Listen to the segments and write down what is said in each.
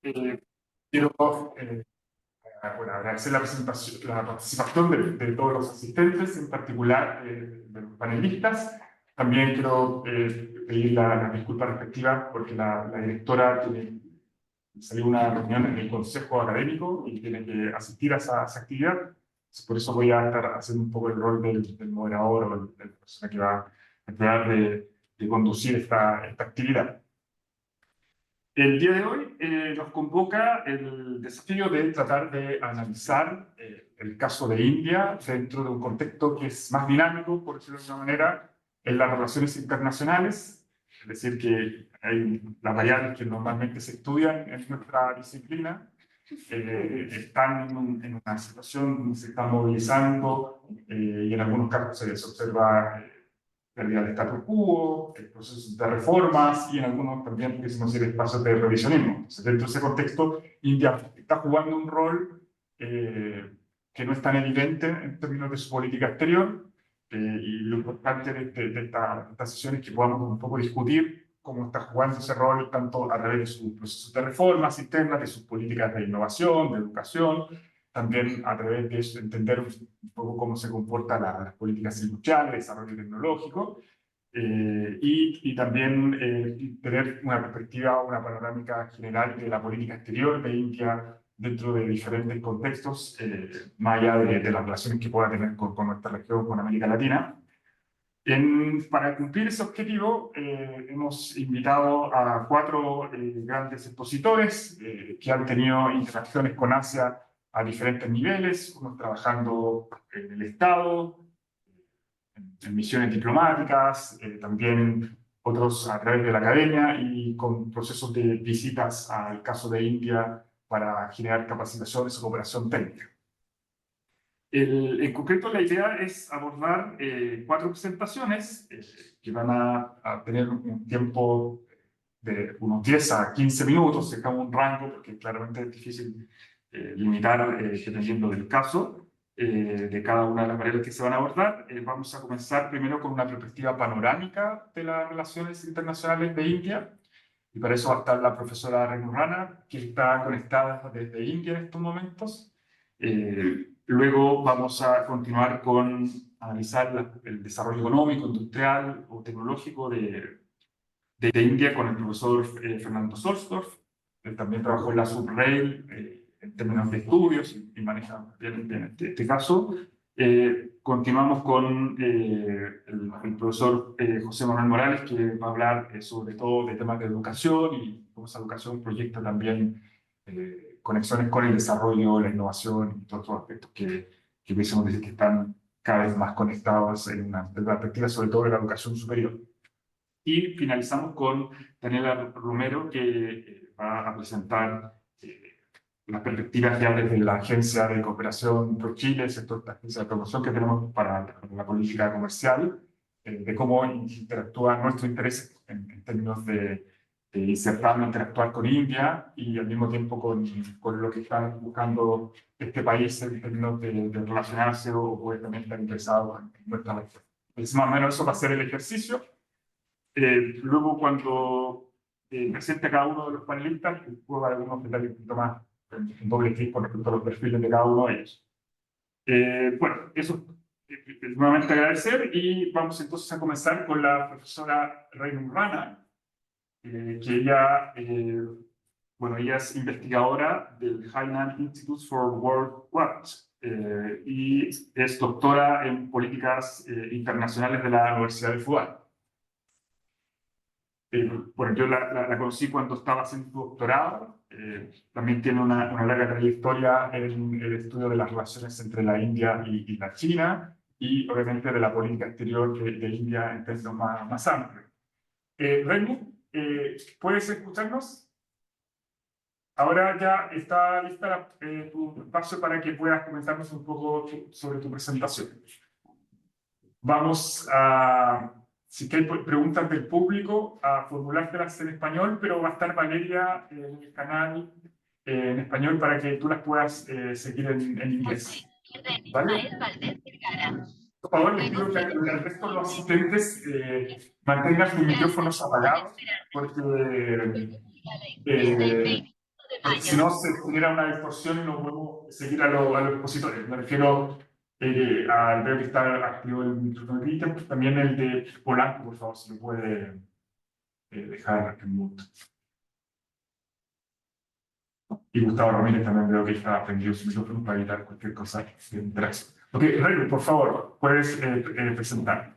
Eh, quiero bueno, agradecer la participación de todos los asistentes, en particular de los panelistas. También quiero pedir la disculpa respectiva porque la directora salió una reunión en el consejo académico y tiene que asistir a esa actividad. Por eso voy a estar haciendo un poco el rol del moderador o de la persona que va a tratar de conducir esta actividad. El día de hoy nos convoca el desafío de tratar de analizar el caso de India dentro de un contexto que es más dinámico, por decirlo de alguna manera, en las relaciones internacionales. Es decir, que hay las variables que normalmente se estudian en nuestra disciplina están en una situación donde se están movilizando y en algunos casos se observa pérdida del status quo, procesos de reformas y en algunos también empiezan a ser espacios de revisionismo. Entonces, dentro de ese contexto, India está jugando un rol que no es tan evidente en términos de su política exterior, y lo importante de esta sesión es que podamos un poco discutir cómo está jugando ese rol tanto a través de sus procesos de reformas internas, de sus políticas de innovación, de educación, también a través de eso entender un poco cómo se comportan las políticas industriales, desarrollo tecnológico, y también tener una perspectiva, una panorámica general de la política exterior de India dentro de diferentes contextos, más allá de las relaciones que pueda tener con nuestra región, con América Latina. Para cumplir ese objetivo, hemos invitado a 4 grandes expositores que han tenido interacciones con Asia a diferentes niveles, unos trabajando en el Estado, en misiones diplomáticas, también otros a través de la academia y con procesos de visitas al caso de India para generar capacitaciones o cooperación técnica. En concreto, la idea es abordar 4 presentaciones que van a tener un tiempo de unos 10 a 15 minutos, dejamos un rango porque claramente es difícil limitar dependiendo del caso de cada una de las variables que se van a abordar. Vamos a comenzar primero con una perspectiva panorámica de las relaciones internacionales de India, y para eso va a estar la profesora Renu Rana, que está conectada desde India en estos momentos. Luego vamos a continuar con analizar el desarrollo económico, industrial o tecnológico de India con el profesor Fernando Solsdorf. Él también trabajó en la Subrail en términos de estudios y maneja bien este caso. Continuamos con el profesor José Manuel Morales, que va a hablar sobre todo de temas de educación y cómo esa educación proyecta también conexiones con el desarrollo, la innovación y todos otros aspectos que pudiésemos decir que están cada vez más conectados en una perspectiva, sobre todo de la educación superior. Y finalizamos con Daniela Romero, que va a presentar las perspectivas ya desde la Agencia de Cooperación ProChile, esta agencia de promoción que tenemos para la política comercial, de cómo interactúa nuestro interés en términos de insertarnos, interactuar con India y al mismo tiempo con lo que están buscando este país en términos de relacionarse o puede también estar interesado en nuestra región. Entonces, más o menos eso va a ser el ejercicio. Luego, cuando presente cada uno de los panelistas, puedo dar algunos detalles un poquito más en doble clic con respecto a los perfiles de cada uno de ellos. Bueno, eso nuevamente agradecer y vamos entonces a comenzar con la profesora Renu Rana, que ella, bueno, ella es investigadora del Hainan Institute for World Watch y es doctora en políticas internacionales de la Universidad de Fudan. Bueno, yo la conocí cuando estaba haciendo su doctorado. También tiene una larga trayectoria en el estudio de las relaciones entre la India y la China, y obviamente de la política exterior de India en términos más amplios. Renu, ¿puedes escucharnos? Ahora ya está lista tu espacio para que puedas comentarnos un poco sobre tu presentación. Vamos a... Si hay preguntas del público, a formulártelas en español, pero va a estar Valeria en el canal en español para que tú las puedas seguir en inglés. ¿Vale? Por favor, les pido que al resto de los asistentes mantengan sus micrófonos apagados, porque Si no, se genera una distorsión y no podemos seguir a los expositores. Me refiero al ver que está activo el micrófono de Cristian, pues también el de Polanco, por favor, si lo puede dejar en mute. Y Gustavo Ramírez también veo que está prendido su micrófono para evitar cualquier cosa de interacción. Ok, Renu, por favor, puedes presentar.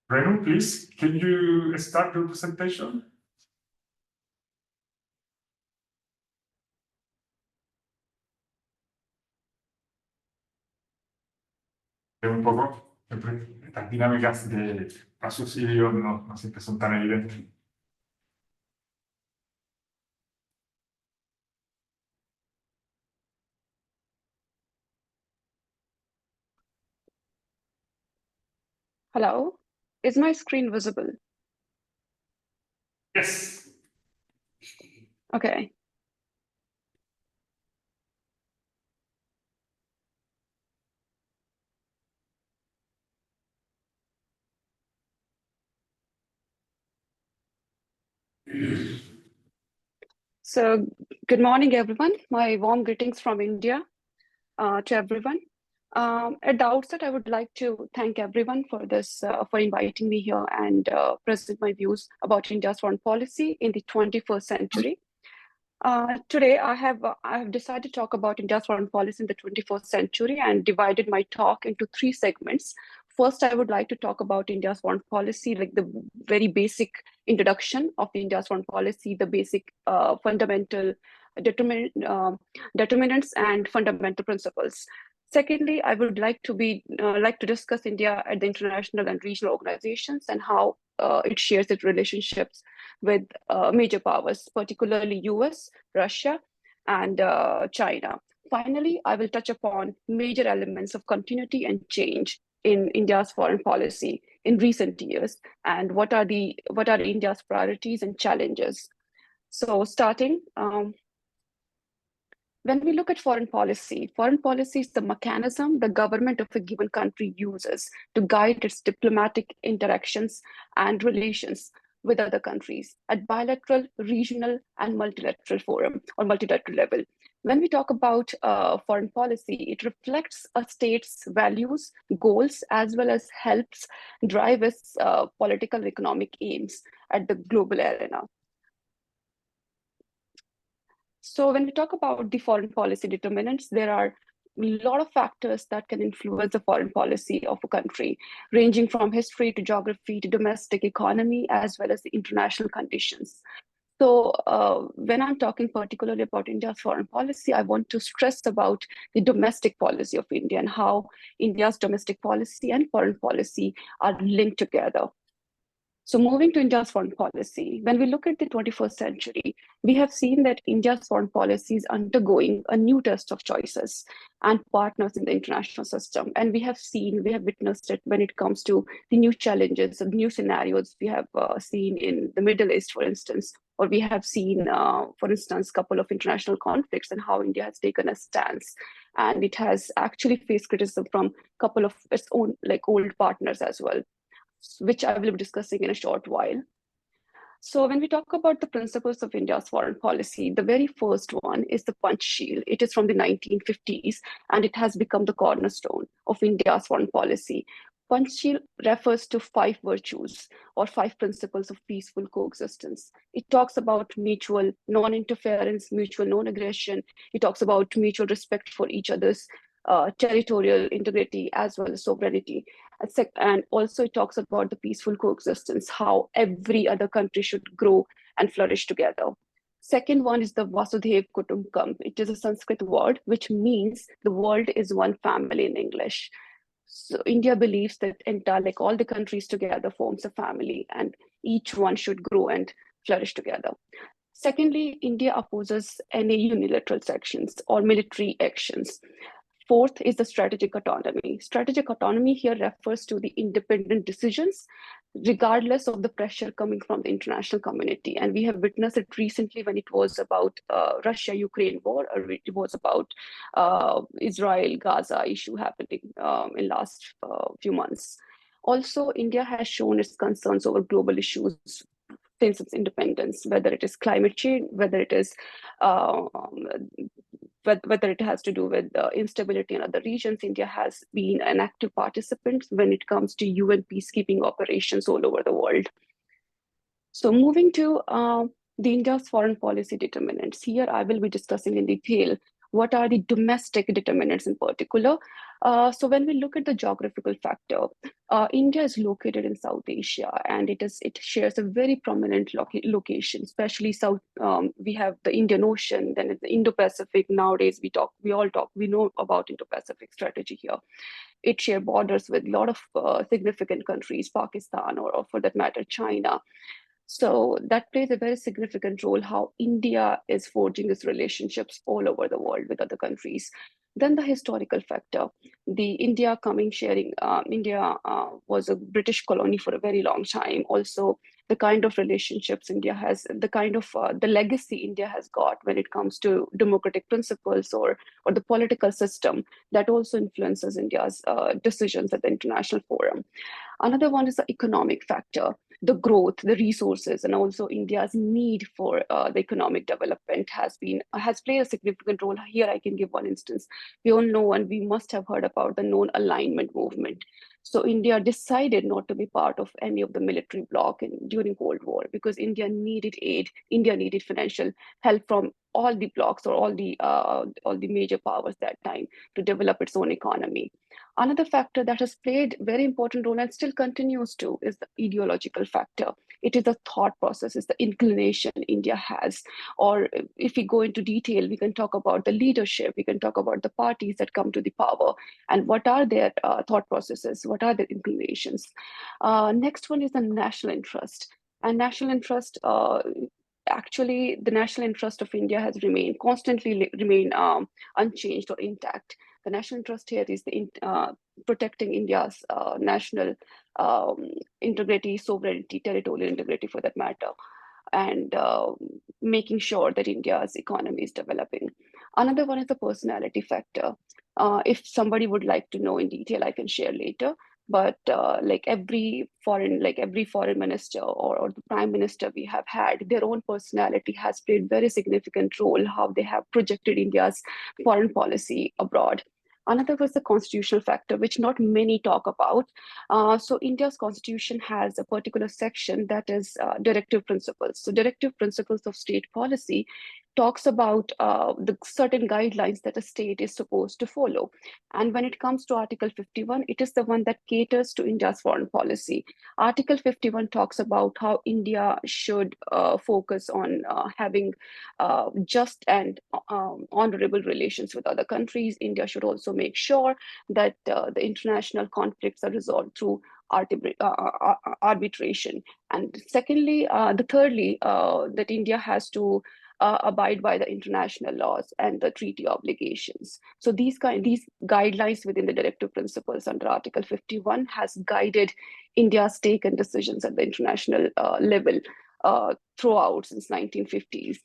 Renu, please, can you start your presentation? Un poco, estas dinámicas de raciocinio no siempre son tan evidentes. Hello, is my screen visible? Yes. Okay. So, good morning, everyone. My warm greetings from India to everyone. At the outset, I would like to thank everyone for for inviting me here and present my views about India's foreign policy in the 21st century. Today, I have decided to talk about India's foreign policy in the 21st century and divided my talk into three segments. First, I would like to talk about India's foreign policy, like the very basic introduction of India's foreign policy, the basic fundamental determinants and fundamental principles. Secondly, I would like to discuss India at the international and regional organizations and how it shares its relationships with major powers, particularly US, Russia, and China. Finally, I will touch upon major elements of continuity and change in India's foreign policy in recent years, and what are India's priorities and challenges. So, starting. When we look at foreign policy is the mechanism the government of a given country uses to guide its diplomatic interactions and relations with other countries at bilateral, regional, and multilateral forum or multilateral level. When we talk about foreign policy, it reflects a state's values, goals, as well as helps drive its political and economic aims at the global arena. So when we talk about the foreign policy determinants, there are a lot of factors that can influence the foreign policy of a country, ranging from history to geography to domestic economy, as well as the international conditions. So when I'm talking particularly about India's foreign policy, I want to stress about the domestic policy of India and how India's domestic policy and foreign policy are linked together. So moving to India's foreign policy, when we look at the 21st century, we have seen that India's foreign policy is undergoing a new test of choices and partners in the international system. And we have witnessed it when it comes to the new challenges, the new scenarios we have seen in the Middle East, for instance, or we have seen, for instance, a couple of international conflicts and how India has taken a stance. And it has actually faced criticism from a couple of its own old partners as well, which I will be discussing in a short while. So when we talk about the principles of India's foreign policy, the very first one is the Panchsheel. It is from the 1950s, and it has become the cornerstone of India's foreign policy. Panchsheel refers to 5 virtues or 5 principles of peaceful coexistence. It talks about mutual non-interference, mutual non-aggression. It talks about mutual respect for each other's territorial integrity as well as sovereignty. And also it talks about the peaceful coexistence, how every other country should grow and flourish together. Second one is the Vasudhaiva Kutumbakam. It is a Sanskrit word, which means the world is one family in English. So India believes that all the countries together forms a family and each one should grow and flourish together. Secondly, India opposes any unilateral actions or military actions. Fourth is the strategic autonomy. Strategic autonomy here refers to the independent decisions regardless of the pressure coming from the international community. And we have witnessed it recently when it was about Russia-Ukraine war, or it was about Israel-Gaza issue happening in last few months. Also, India has shown its concerns over global issues since its independence, whether it is climate change, whether it is whether it has to do with instability in other regions. India has been an active participant when it comes to UN peacekeeping operations all over the world. So moving to the India's foreign policy determinants. Here I will be discussing in detail what are the domestic determinants in particular. So when we look at the geographical factor, India is located in South Asia, and it shares a very prominent location, especially South. We have the Indian Ocean, then it's the Indo-Pacific. Nowadays we know about Indo-Pacific strategy here. It shares borders with a lot of significant countries, Pakistan, or for that matter, China. So that plays a very significant role how India is forging its relationships all over the world with other countries. Then the historical factor, the India was a British colony for a very long time. Also, the kind of relationships India has, the kind of the legacy India has got when it comes to democratic principles or the political system, that also influences India's decisions at the international forum. Another one is the economic factor, the growth, the resources, and also India's need for the economic development has played a significant role. Here I can give one instance. We all know, and we must have heard about the non-alignment movement. So India decided not to be part of any of the military bloc during Cold War because India needed aid. India needed financial help from all the blocs or all the major powers that time to develop its own economy. Another factor that has played very important role and still continues to is the ideological factor. It is the thought process, it's the inclination India has. Or if we go into detail, we can talk about the leadership, we can talk about the parties that come to the power and what are their thought processes, what are their inclinations. Next one is the national interest. And national interest, actually, the national interest of India has constantly remained unchanged or intact. The national interest here is protecting India's national integrity, sovereignty, territorial integrity for that matter, and making sure that India's economy is developing. Another one is the personality factor. If somebody would like to know in detail, I can share later. But like every foreign minister or the prime minister we have had, their own personality has played very significant role how they have projected India's foreign policy abroad. Another was the constitutional factor, which not many talk about. So India's constitution has a particular section that is directive principles. So directive principles of state policy talks about the certain guidelines that a state is supposed to follow. And when it comes to Article 51, it is the one that caters to India's foreign policy. Article 51 talks about how India should focus on having just and honorable relations with other countries. India should also make sure that the international conflicts are resolved through arbitration. And secondly, thirdly, that India has to abide by the international laws and the treaty obligations. So these guidelines within the directive principles under Article 51 has guided India's take and decisions at the international level throughout since 1950s.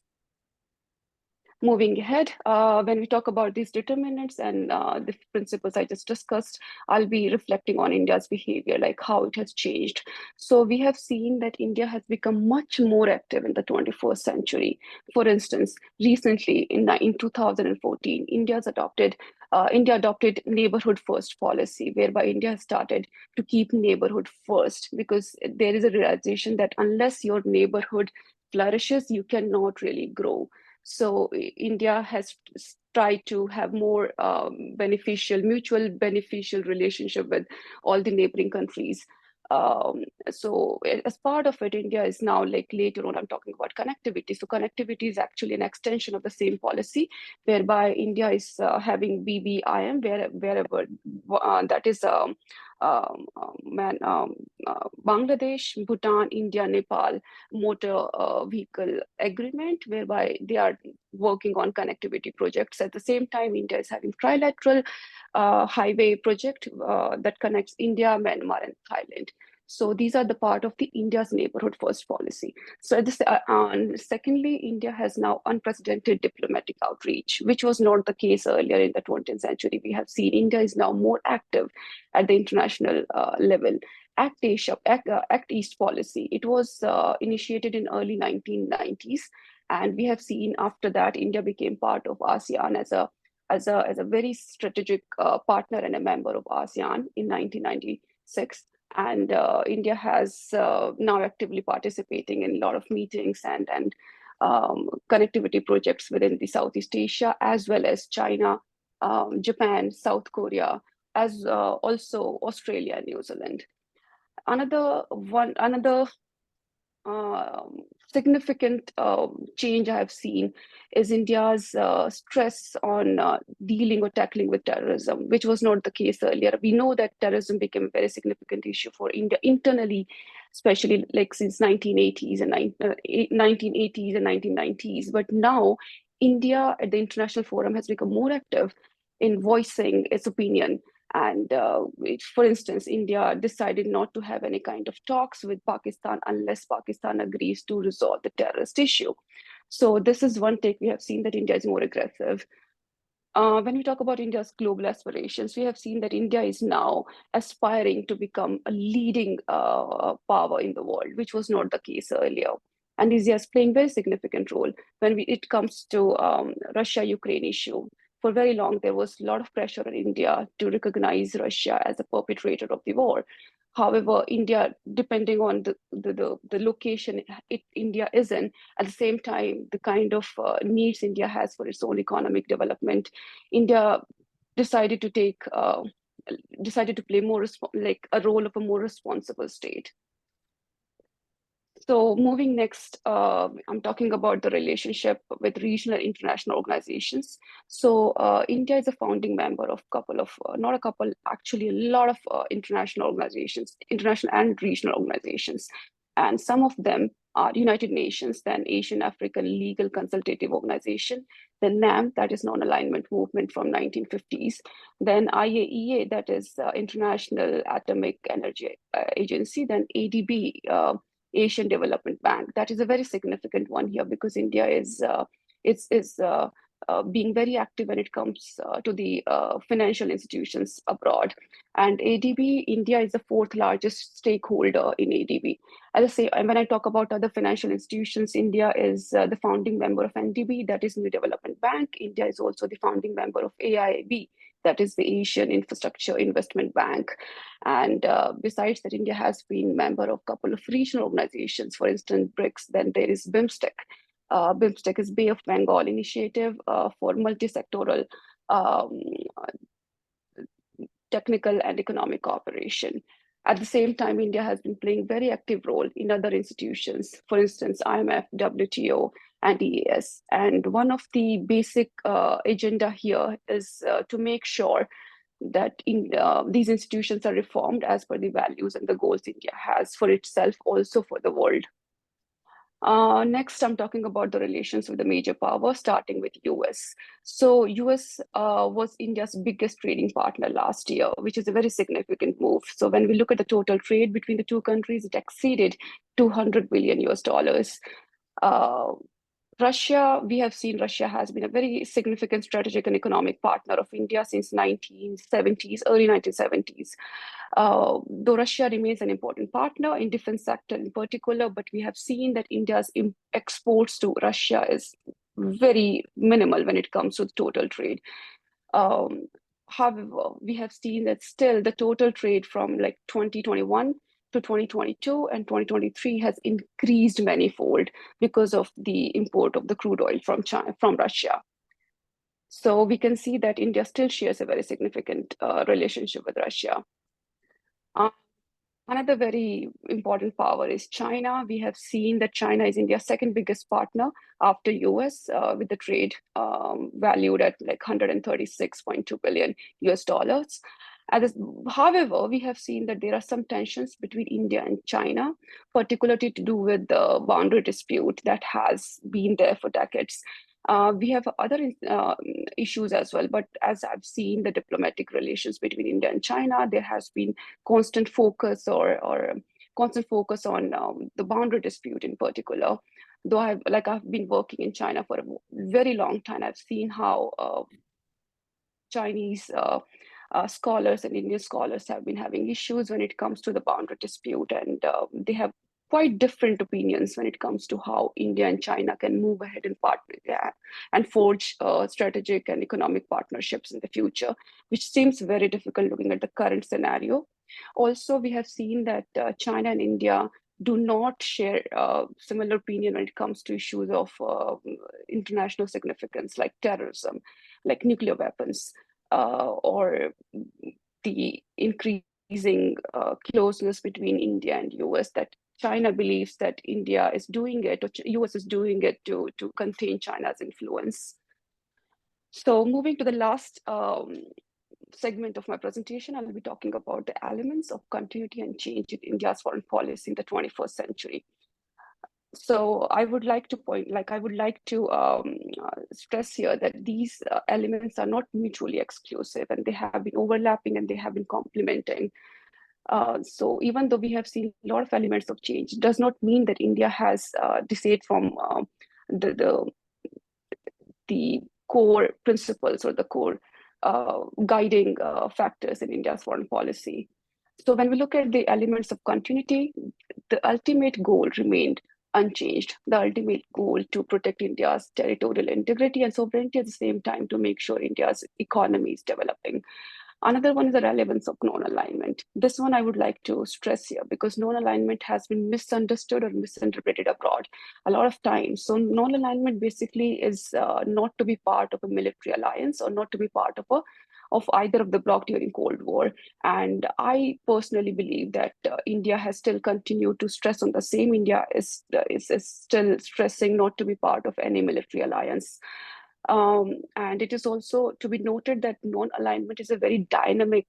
Moving ahead, when we talk about these determinants and the principles I just discussed, I'll be reflecting on India's behavior, like how it has changed. So we have seen that India has become much more active in the 21st century. For instance, recently in 2014, India adopted neighborhood first policy, whereby India has started to keep neighborhood first, because there is a realization that unless your neighborhood flourishes, you cannot really grow. So India has tried to have more mutual beneficial relationship with all the neighboring countries. So as part of it, India is now, like later on, I'm talking about connectivity. So connectivity is actually an extension of the same policy, whereby India is having BBIM wherever that is Bangladesh, Bhutan, India, Nepal motor vehicle agreement, whereby they are working on connectivity projects. At the same time, India is having trilateral highway project that connects India, Myanmar, and Thailand. So these are the part of the India's neighborhood first policy. So secondly, India has now unprecedented diplomatic outreach, which was not the case earlier in the 20th century. We have seen India is now more active at the international level. Act East policy. It was initiated in early 1990s, and we have seen after that India became part of ASEAN as a very strategic partner and a member of ASEAN in 1996. And India has now actively participating in a lot of meetings and connectivity projects within the Southeast Asia, as well as China, Japan, South Korea, as also Australia and New Zealand. Another significant change I have seen is India's stress on dealing or tackling with terrorism, which was not the case earlier. We know that terrorism became a very significant issue for India internally, especially like since 1980s and 1980s and 1990s. But now India at the international forum has become more active in voicing its opinion. And for instance, India decided not to have any kind of talks with Pakistan unless Pakistan agrees to resolve the terrorist issue. So this is one take we have seen that India is more aggressive. When we talk about India's global aspirations, we have seen that India is now aspiring to become a leading power in the world, which was not the case earlier. And India is playing a very significant role when it comes to Russia-Ukraine issue. For very long, there was a lot of pressure on India to recognize Russia as a perpetrator of the war. However, India, depending on the location India is in, at the same time, the kind of needs India has for its own economic development, India decided to play more like a role of a more responsible state. So moving next, I'm talking about the relationship with regional international organizations. So India is a founding member of not a couple, actually a lot of international organizations, international and regional organizations. And some of them are United Nations, then Asian African Legal Consultative Organization, then NAM, that is Non-Alignment Movement from 1950s, then IAEA, that is International Atomic Energy Agency, then ADB, Asian Development Bank. That is a very significant one here because India is being very active when it comes to the financial institutions abroad. And ADB, India is the fourth largest stakeholder in ADB. As I say, when I talk about other financial institutions, India is the founding member of NDB, that is New Development Bank. India is also the founding member of AIIB, that is the Asian Infrastructure Investment Bank. And besides that, India has been member of a couple of regional organizations, for instance, BRICS, then there is BIMSTEC. BIMSTEC is Bay of Bengal Initiative for multi-sectoral technical and economic cooperation. At the same time, India has been playing very active role in other institutions, for instance, IMF, WTO, and EAS. And one of the basic agenda here is to make sure that these institutions are reformed as per the values and the goals India has for itself, also for the world. Next, I'm talking about the relations with the major power, starting with US. So US was India's biggest trading partner last year, which is a very significant move. So when we look at the total trade between the two countries, it exceeded $200 billion US. Russia, we have seen Russia has been a very significant strategic and economic partner of India since 1970s, early 1970s. Though Russia remains an important partner in defense sector in particular, but we have seen that India's exports to Russia is very minimal when it comes to the total trade. However, we have seen that still the total trade from like 2021 to 2022 and 2023 has increased manifold because of the import of the crude oil from Russia. So we can see that India still shares a very significant relationship with Russia. Another very important power is China. We have seen that China is India's second biggest partner after US, with the trade valued at like $136.2 billion US. However, we have seen that there are some tensions between India and China, particularly to do with the boundary dispute that has been there for decades. We have other issues as well, but as I've seen the diplomatic relations between India and China, there has been constant focus or constant focus on the boundary dispute in particular. Though I've been working in China for a very long time, I've seen how Chinese scholars and Indian scholars have been having issues when it comes to the boundary dispute, and they have quite different opinions when it comes to how India and China can move ahead and partner and forge strategic and economic partnerships in the future, which seems very difficult looking at the current scenario. Also, we have seen that China and India do not share similar opinion when it comes to issues of international significance like terrorism, like nuclear weapons, or the increasing closeness between India and US, that China believes that India is doing it, or US is doing it to contain China's influence. So moving to the last segment of my presentation, I'll be talking about the elements of continuity and change in India's foreign policy in the 21st century. So I would like to stress here that these elements are not mutually exclusive, and they have been overlapping and they have been complementing. So even though we have seen a lot of elements of change, it does not mean that India has disappeared from the core principles or the core guiding factors in India's foreign policy. So when we look at the elements of continuity, the ultimate goal remained unchanged. The ultimate goal to protect India's territorial integrity and sovereignty, at the same time to make sure India's economy is developing. Another one is the relevance of non-alignment. This one I would like to stress here because non-alignment has been misunderstood or misinterpreted abroad a lot of times. So non-alignment basically is not to be part of a military alliance or not to be part of either of the bloc during Cold War. And I personally believe that India has still continued to stress on the same. India is still stressing not to be part of any military alliance. And it is also to be noted that non-alignment is a very dynamic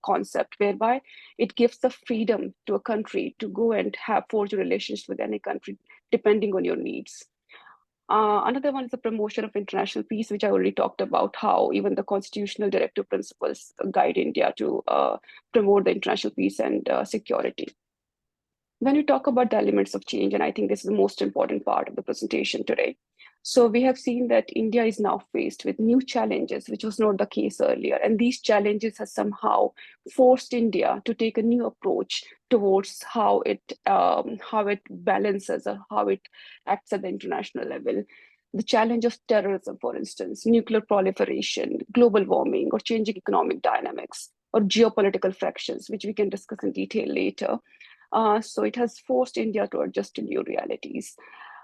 concept, whereby it gives the freedom to a country to go and forge relations with any country depending on your needs. Another one is the promotion of international peace, which I already talked about, how even the constitutional directive principles guide India to promote the international peace and security. When we talk about the elements of change, and I think this is the most important part of the presentation today. So we have seen that India is now faced with new challenges, which was not the case earlier. And these challenges have somehow forced India to take a new approach towards how it balances or how it acts at the international level. The challenge of terrorism, for instance, nuclear proliferation, global warming, or changing economic dynamics, or geopolitical fractions, which we can discuss in detail later. So it has forced India to adjust to new realities.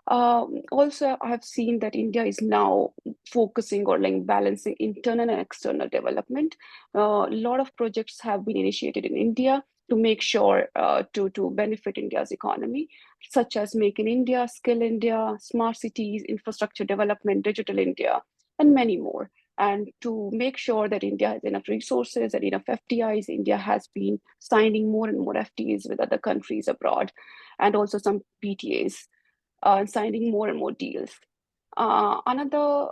Also, I have seen that India is now focusing or balancing internal and external development. A lot of projects have been initiated in India to make sure to benefit India's economy, such as Make in India, Skill India, Smart Cities, Infrastructure Development, Digital India, and many more. And to make sure that India has enough resources and enough FDIs, India has been signing more and more FTAs with other countries abroad, and also some PTAs, and signing more and more deals. Another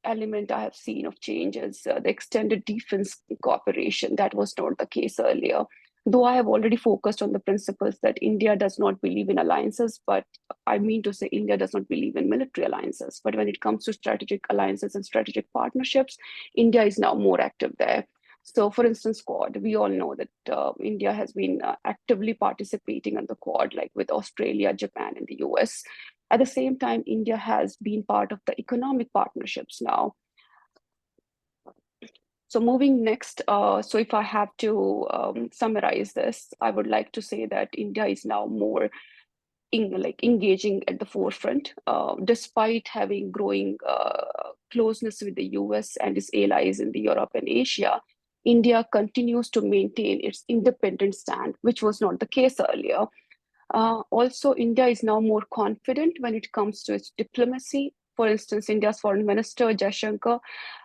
element I have seen of change is the extended defense cooperation. That was not the case earlier. Though I have already focused on the principles that India does not believe in alliances, but I mean to say India does not believe in military alliances. But when it comes to strategic alliances and strategic partnerships, India is now more active there. So for instance, Quad, we all know that India has been actively participating in the Quad, like with Australia, Japan, and the US. At the same time, India has been part of the economic partnerships now. So moving next, so if I have to summarize this, I would like to say that India is now more engaging at the forefront, despite having growing closeness with the US and its allies in the Europe and Asia. India continues to maintain its independent stand, which was not the case earlier. Also, India is now more confident when it comes to its diplomacy. For instance, India's Foreign Minister Jaishankar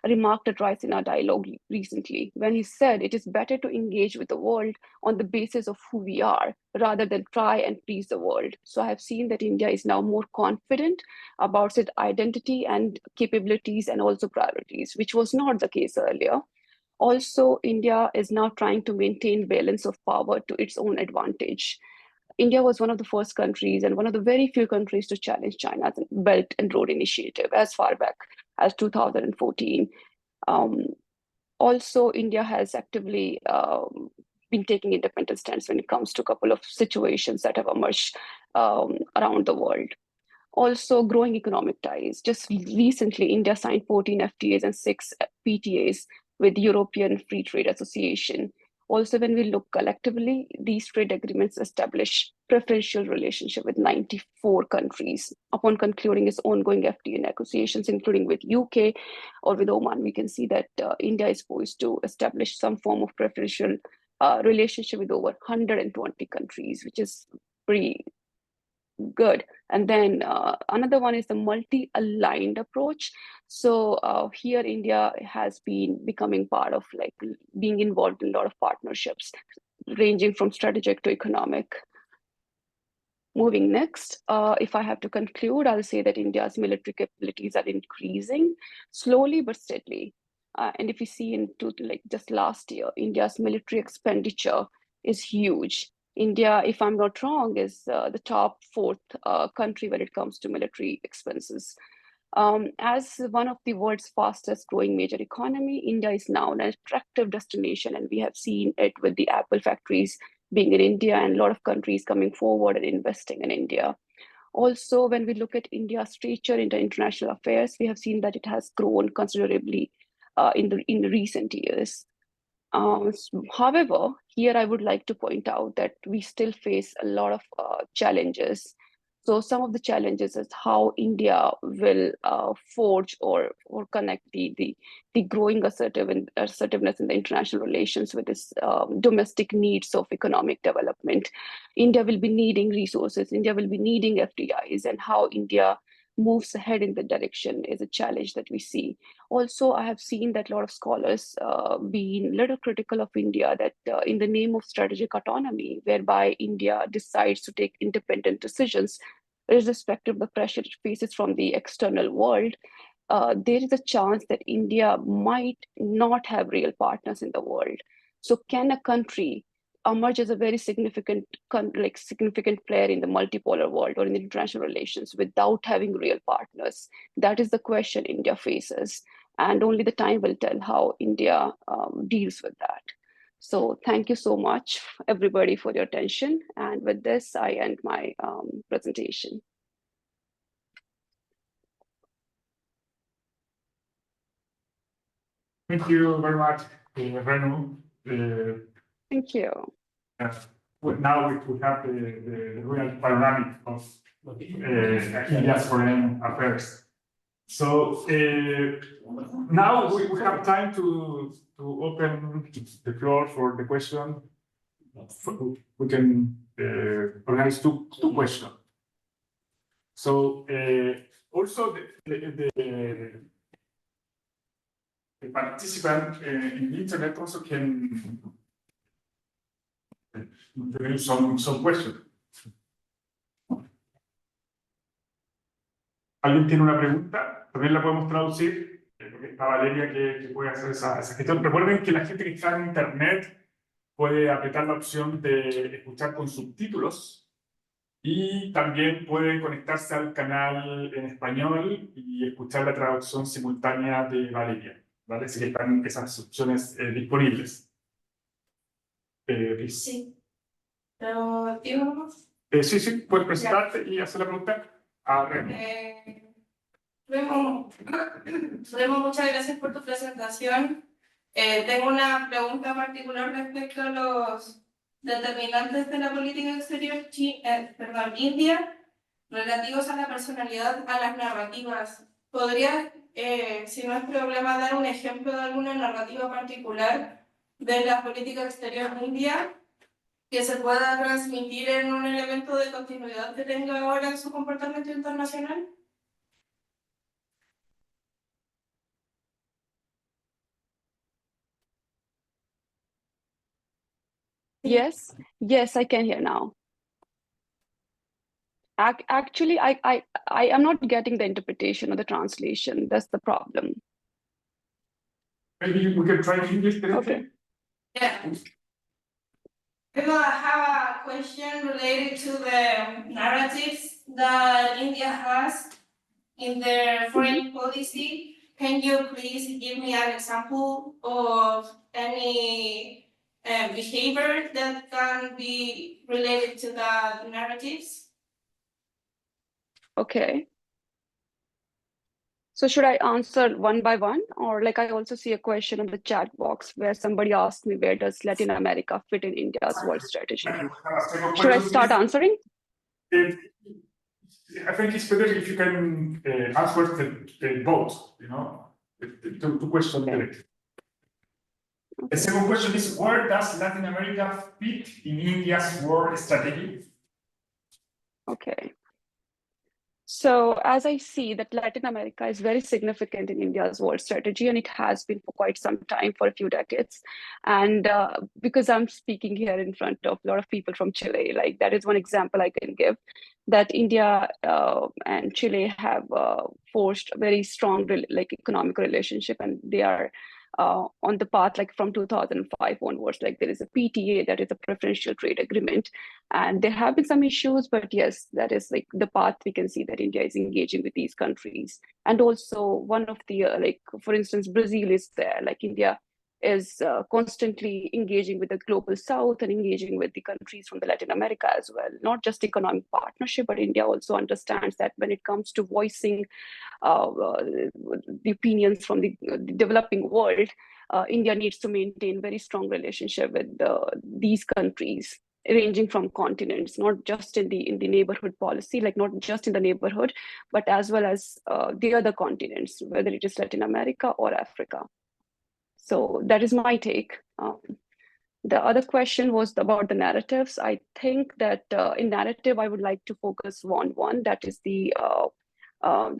remarked at Raisina dialogue recently when he said it is better to engage with the world on the basis of who we are rather than try and please the world. So I have seen that India is now more confident about its identity and capabilities and also priorities, which was not the case earlier. Also, India is now trying to maintain balance of power to its own advantage. India was one of the first countries and one of the very few countries to challenge China's Belt and Road Initiative as far back as 2014. Also, India has actively been taking independent stands when it comes to a couple of situations that have emerged around the world. Also, growing economic ties. Just recently, India signed 14 FTAs and 6 PTAs with European Free Trade Association. Also, when we look collectively, these trade agreements establish preferential relationship with 94 countries. Upon concluding its ongoing FTA negotiations, including with UK or with Oman, we can see that India is poised to establish some form of preferential relationship with over 120 countries, which is pretty good. And then another one is the multi-aligned approach. So here India has been becoming part of like being involved in a lot of partnerships ranging from strategic to economic. Moving next, if I have to conclude, I'll say that India's military capabilities are increasing slowly but steadily. And if you see into like just last year, India's military expenditure is huge. India, if I'm not wrong, is the top 4th country when it comes to military expenses. As one of the world's fastest growing major economy, India is now an attractive destination, and we have seen it with the Apple factories being in India and a lot of countries coming forward and investing in India. Also, when we look at India's stature in the international affairs, we have seen that it has grown considerably in the recent years. However, here I would like to point out that we still face a lot of challenges. So some of the challenges is how India will forge or connect the growing assertiveness in the international relations with its domestic needs of economic development. India will be needing resources. India will be needing FDIs, and how India moves ahead in the direction is a challenge that we see. Also, I have seen that a lot of scholars being a little critical of India, that in the name of strategic autonomy, whereby India decides to take independent decisions, irrespective of the pressure it faces from the external world, there is a chance that India might not have real partners in the world. So can a country emerge as a very significant player in the multipolar world or in the international relations without having real partners? That is the question India faces, and only the time will tell how India deals with that. So thank you so much, everybody, for your attention. And with this, I end my presentation. Thank you very much, Renu. Thank you. Now we have the real panoramic of India's foreign affairs. So now we have time to open the floor for the question. We can organize two questions. So also the participant in the internet also can introduce some questions. ¿Alguien tiene una pregunta? También la podemos traducir, porque está Valeria que puede hacer esa gestión. Recuerden que la gente que está en internet puede apretar la opción de escuchar con subtítulos y también puede conectarse al canal en español y escuchar la traducción simultánea de Valeria, ¿vale? Así que están esas opciones disponibles. Sí. Pero, sí, puedes presentarte y hacer la pregunta. Remo, muchas gracias por tu presentación. Tengo una pregunta particular respecto a los determinantes de la política exterior India relativos a la personalidad, a las narrativas. ¿Podrías, si no es problema, dar un ejemplo de alguna narrativa particular de la política exterior India que se pueda transmitir en un elemento de continuidad que tenga ahora en su comportamiento internacional? Yes, I can hear now. Actually, I am not getting the interpretation or the translation. That's the problem. Maybe we can try in English. Okay. Yeah. I have a question related to the narratives that India has in their foreign policy. Can you please give me an example of any behavior that can be related to the narratives? Okay. So should I answer one by one, or like I also see a question in the chat box where somebody asked me, where does Latin America fit in India's world strategy? Should I start answering? I think it's better if you can answer the both, you know, two questions directly. The second question is, where does Latin America fit in India's world strategy? Okay. So as I see that Latin America is very significant in India's world strategy, and it has been for quite some time, for a few decades. And because I'm speaking here in front of a lot of people from Chile, like that is one example I can give, that India and Chile have forged a very strong economic relationship, and they are on the path like from 2005 onwards. Like there is a PTA, that is a preferential trade agreement, and there have been some issues, but yes, that is like the path we can see that India is engaging with these countries. And also one of the like, for instance, Brazil is there. Like India is constantly engaging with the global south and engaging with the countries from the Latin America as well. Not just economic partnership, but India also understands that when it comes to voicing the opinions from the developing world, India needs to maintain very strong relationship with these countries, ranging from continents, not just in the neighborhood policy, like not just in the neighborhood, but as well as the other continents, whether it is Latin America or Africa. So that is my take. The other question was about the narratives. I think that in narrative, I would like to focus on one, that is the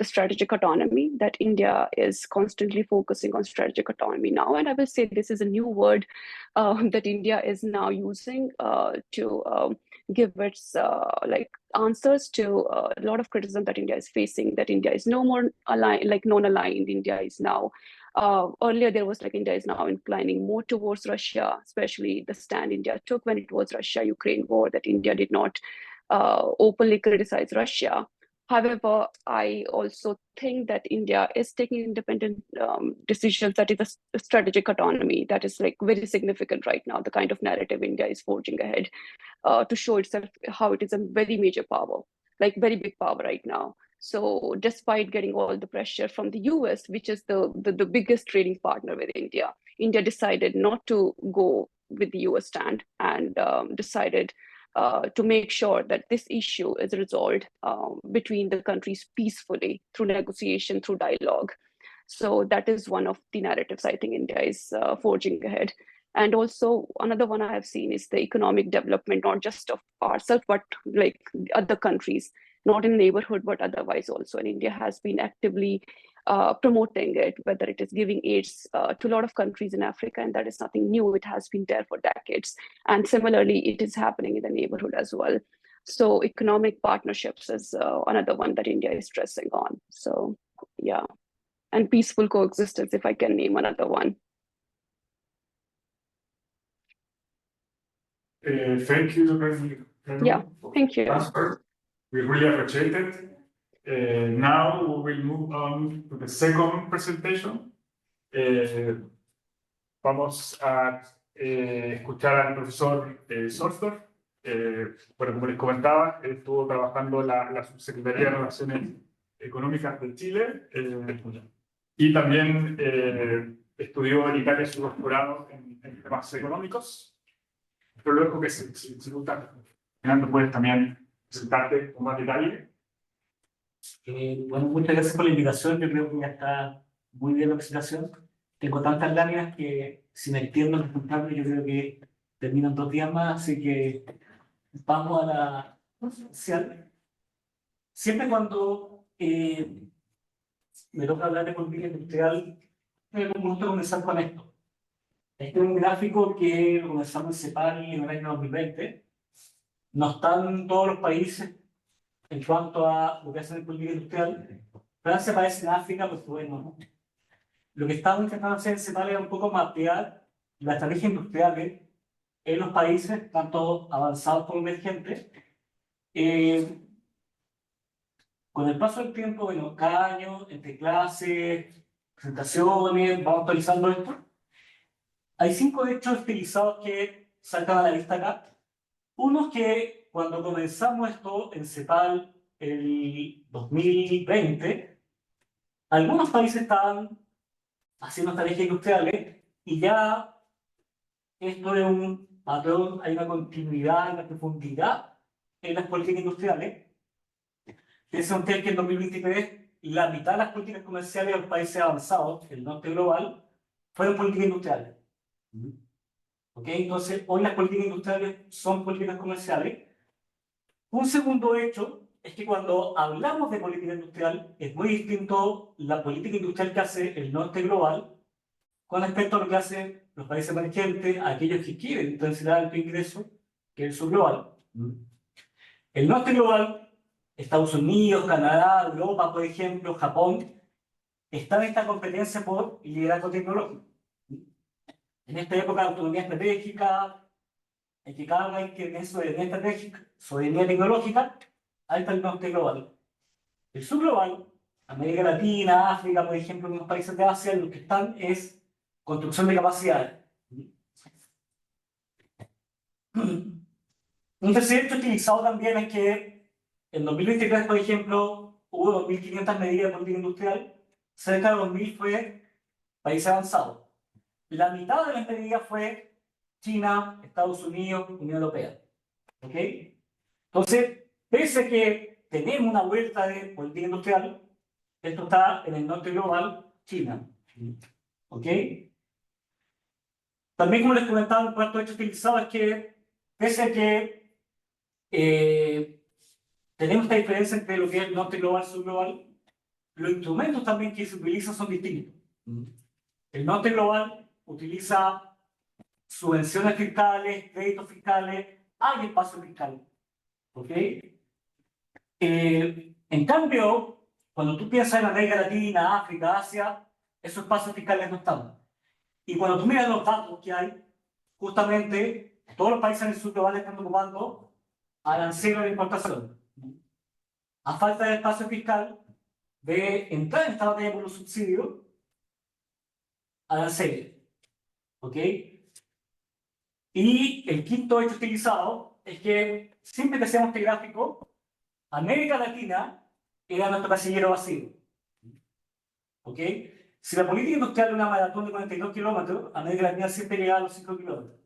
strategic autonomy, that India is constantly focusing on strategic autonomy now. And I will say this is a new word that India is now using to give its like answers to a lot of criticism that India is facing, that India is no more non-aligned. India is now, earlier there was like India is now inclining more towards Russia, especially the stand India took when it was Russia-Ukraine war, that India did not openly criticize Russia. However, I also think that India is taking independent decisions, that is a strategic autonomy that is like very significant right now, the kind of narrative India is forging ahead to show itself how it is a very major power, like very big power right now. So despite getting all the pressure from the US, which is the biggest trading partner with India, India decided not to go with the US stand and decided to make sure that this issue is resolved between the countries peacefully through negotiation, through dialogue. So that is one of the narratives I think India is forging ahead. And also another one I have seen is the economic development, not just of ourselves, but like other countries, not in neighborhood, but otherwise also. And India has been actively promoting it, whether it is giving aids to a lot of countries in Africa, and that is nothing new. It has been there for decades. And similarly, it is happening in the neighborhood as well. So economic partnerships is another one that India is stressing on. So yeah, and peaceful coexistence, if I can name another one. Thank you, Renu, Yeah, thank you. Answer. We really appreciate it. Now we will move on to the second presentation. Vamos a escuchar al profesor Sorsdorf. Bueno, como les comentaba, él estuvo trabajando en la Subsecretaría de Relaciones Económicas de Chile y también estudió en Italia su doctorado en temas económicos. Pero luego que si gusta, Fernando, puedes también presentarte con más detalle. Bueno, muchas gracias por la invitación. Yo creo que ya está muy bien la presentación. Tengo tantas láminas que si me extiendo en contarme, yo creo que terminan 2 días más, así que vamos a la social. Siempre cuando me toca hablar de política industrial, me gusta comenzar con esto. Este es un gráfico que comenzamos en CEPAL en el año 2020. No están todos los países en cuanto a lo que hacen en política industrial. Francia aparece en África, pues bueno, lo que estábamos intentando hacer en CEPAL era un poco mapear las estrategias industriales en los países, tanto avanzados como emergentes. Con el paso del tiempo, bueno, cada año, entre clases, presentaciones, vamos actualizando esto. Hay 5 hechos estilizados que saltan a la vista acá. Uno es que cuando comenzamos esto en CEPAL el 2020, algunos países estaban haciendo estrategias industriales y ya esto es un patrón, hay una continuidad, una profundidad en las políticas industriales. Piensa usted que en 2023 la mitad de las políticas comerciales de los países avanzados, el norte global, fueron políticas industriales. ¿Ok? Entonces, hoy las políticas industriales son políticas comerciales. Un segundo hecho es que cuando hablamos de política industrial, es muy distinto la política industrial que hace el norte global con respecto a lo que hacen los países emergentes, aquellos que quieren intensidad de alto ingreso, que es el sur global. El norte global, Estados Unidos, Canadá, Europa, por ejemplo, Japón, está en esta competencia por liderazgo tecnológico. En esta época de autonomía estratégica, en que cada país tiene soberanía estratégica, soberanía tecnológica, ahí está el norte global. El sur global, América Latina, África, por ejemplo, en los países de Asia, lo que están es construcción de capacidades. Un tercer hecho utilizado también es que en 2023, por ejemplo, hubo 2.500 medidas de política industrial, cerca de 2.000 fue países avanzados. La mitad de las medidas fue China, Estados Unidos, Unión Europea. ¿Ok? Entonces, pese a que tenemos una vuelta de política industrial, esto está en el norte global, China. ¿Ok? También, como les comentaba, un cuarto hecho utilizado es que, pese a que tenemos esta diferencia entre lo que es el norte global y el sur global, los instrumentos también que se utilizan son distintos. El norte global utiliza subvenciones fiscales, créditos fiscales, hay espacio fiscal. ¿Ok? En cambio, cuando tú piensas en América Latina, África, Asia, esos espacios fiscales no están. Y cuando tú miras los datos que hay, justamente todos los países del sur global están ocupando aranceles de importación. A falta de espacio fiscal, de entrar en esta batalla por los subsidios, aranceles. ¿Ok? Y el quinto hecho utilizado es que siempre que hacemos este gráfico, América Latina era nuestro casillero vacío. ¿Ok? Si la política industrial es una maratón de 42 kilómetros, América Latina siempre llegaba a los 5 kilómetros.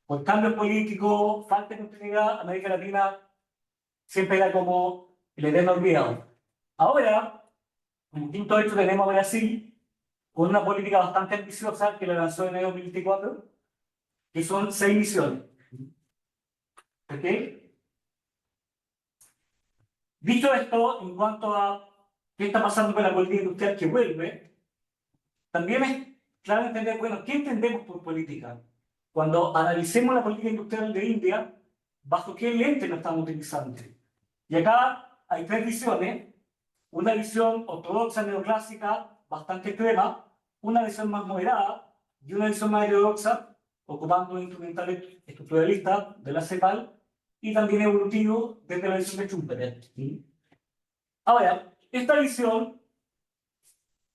Por cambios políticos, falta de continuidad, América Latina siempre era como el eterno olvidado. Ahora, en el quinto hecho tenemos a Brasil con una política bastante ambiciosa que la lanzó en el 2024, que son 6 misiones. ¿Ok? Dicho esto, en cuanto a qué está pasando con la política industrial que vuelve, también es clave entender, bueno, ¿qué entendemos por política? Cuando analicemos la política industrial de India, ¿bajo qué lente lo estamos utilizando? Y acá hay 3 visiones, una visión ortodoxa neoclásica, bastante extrema, una visión más moderada y una visión más heterodoxa, ocupando instrumentales estructuralistas de la CEPAL y también evolutivo desde la visión de Schumpeter. Ahora, esta visión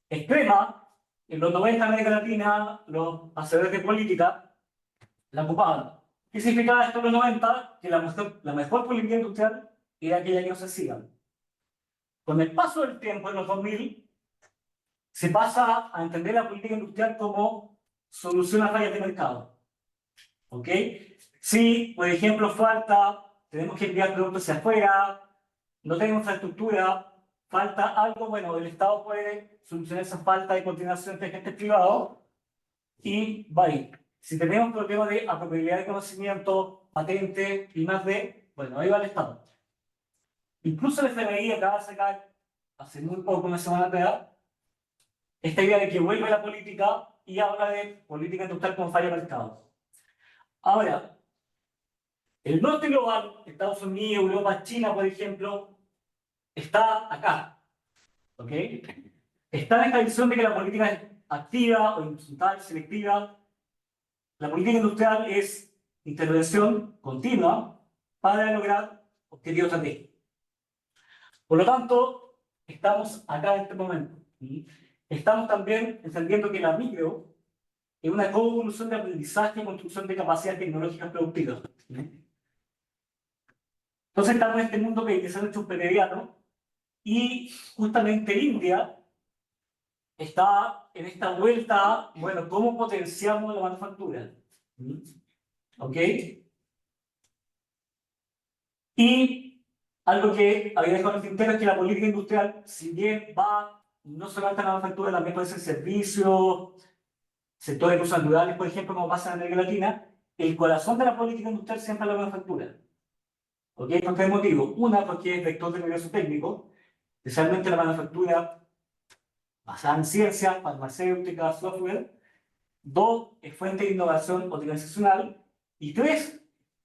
extrema, en los 90 en América Latina, los hacedores de política la ocupaban. ¿Qué significaba esto en los 90? Que la mejor política industrial era aquella que no se hacía. Con el paso del tiempo, en los 2000, se pasa a entender la política industrial como solución a fallas de mercado. ¿Ok? Si, por ejemplo, tenemos que enviar productos hacia afuera, no tenemos infraestructura, falta algo, bueno, el Estado puede solucionar esa falta de coordinación entre agentes privados y va a ir. Si tenemos problemas de apropiabilidad de conocimiento, patente y más de, bueno, ahí va el Estado. Incluso el FMI acaba de sacar, hace muy poco, una semana atrás, esta idea de que vuelve la política y habla de política industrial con falla de mercado. Ahora, el norte global, Estados Unidos, Europa, China, por ejemplo, está acá. ¿Ok? Está en esta visión de que la política es activa, horizontal, selectiva. la política industrial es intervención continua para lograr objetivos estratégicos. Por lo tanto, estamos acá en este momento. Estamos también entendiendo que la micro es una coevolución de aprendizaje y construcción de capacidades tecnológicas productivas. Entonces estamos en este mundo que se ha hecho un periodiano y justamente India está en esta vuelta, bueno, ¿cómo potenciamos la manufactura? ¿Ok? Y algo que había dejado en el tintero es que la política industrial, si bien va no solamente a la manufactura, también puede ser servicios, sectores incluso rurales, por ejemplo, como pasa en América Latina, el corazón de la política industrial siempre es la manufactura. ¿Ok? Por tres motivos. Una, porque es vector de progreso técnico, especialmente la manufactura basada en ciencia, farmacéutica, software. Dos, es fuente de innovación organizacional. Y tres,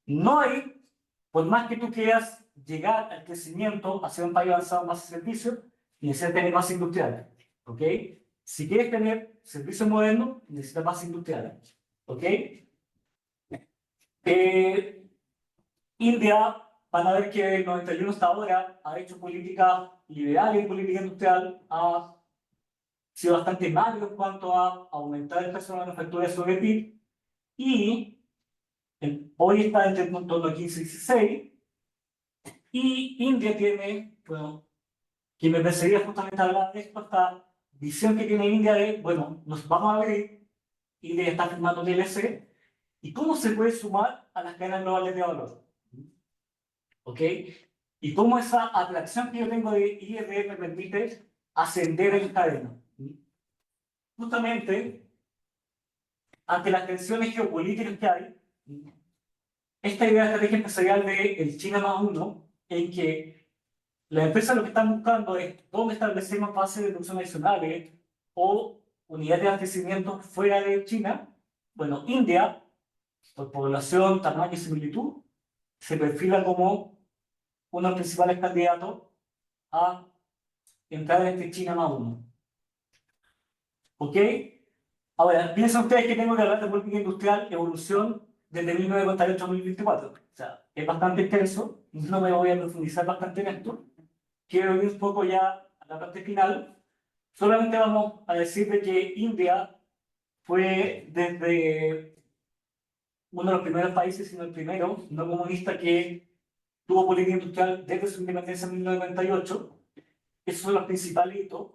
no hay, por más que tú quieras llegar al crecimiento hacia un país avanzado más servicios, necesitas tener base industrial. ¿Ok? Si quieres tener servicios modernos, necesitas base industrial. ¿Ok? India, van a ver que el 91 hasta ahora ha hecho política liberal y política industrial, ha sido bastante malo en cuanto a aumentar el peso de la manufactura sobre el PIB, y hoy está entre en torno a 15 y 16, y India tiene, bueno, que me parecería justamente hablar de esto, esta visión que tiene India de, bueno, nos vamos a abrir, India está firmando DLC, y cómo se puede sumar a las cadenas globales de valor. ¿Ok? Y cómo esa atracción que yo tengo de IRD me permite ascender en cadena. Justamente, ante las tensiones geopolíticas que hay, esta idea de estrategia empresarial de el China más uno, en que las empresas lo que están buscando es dónde establecemos bases de producción adicionales o unidades de abastecimiento fuera de China. Bueno, India, por población, tamaño y similitud, se perfila como uno de los principales candidatos a entrar en este China más uno. ¿Ok? Ahora, piensen ustedes que tengo que hablar de política industrial, evolución desde 1948 a 2024. O sea, es bastante extenso, no me voy a profundizar bastante en esto. Quiero ir un poco ya a la parte final. Solamente vamos a decir de que India fue desde uno de los primeros países, sino el primero, no comunista, que tuvo política industrial desde su independencia en 1998. Esos son los principales hitos.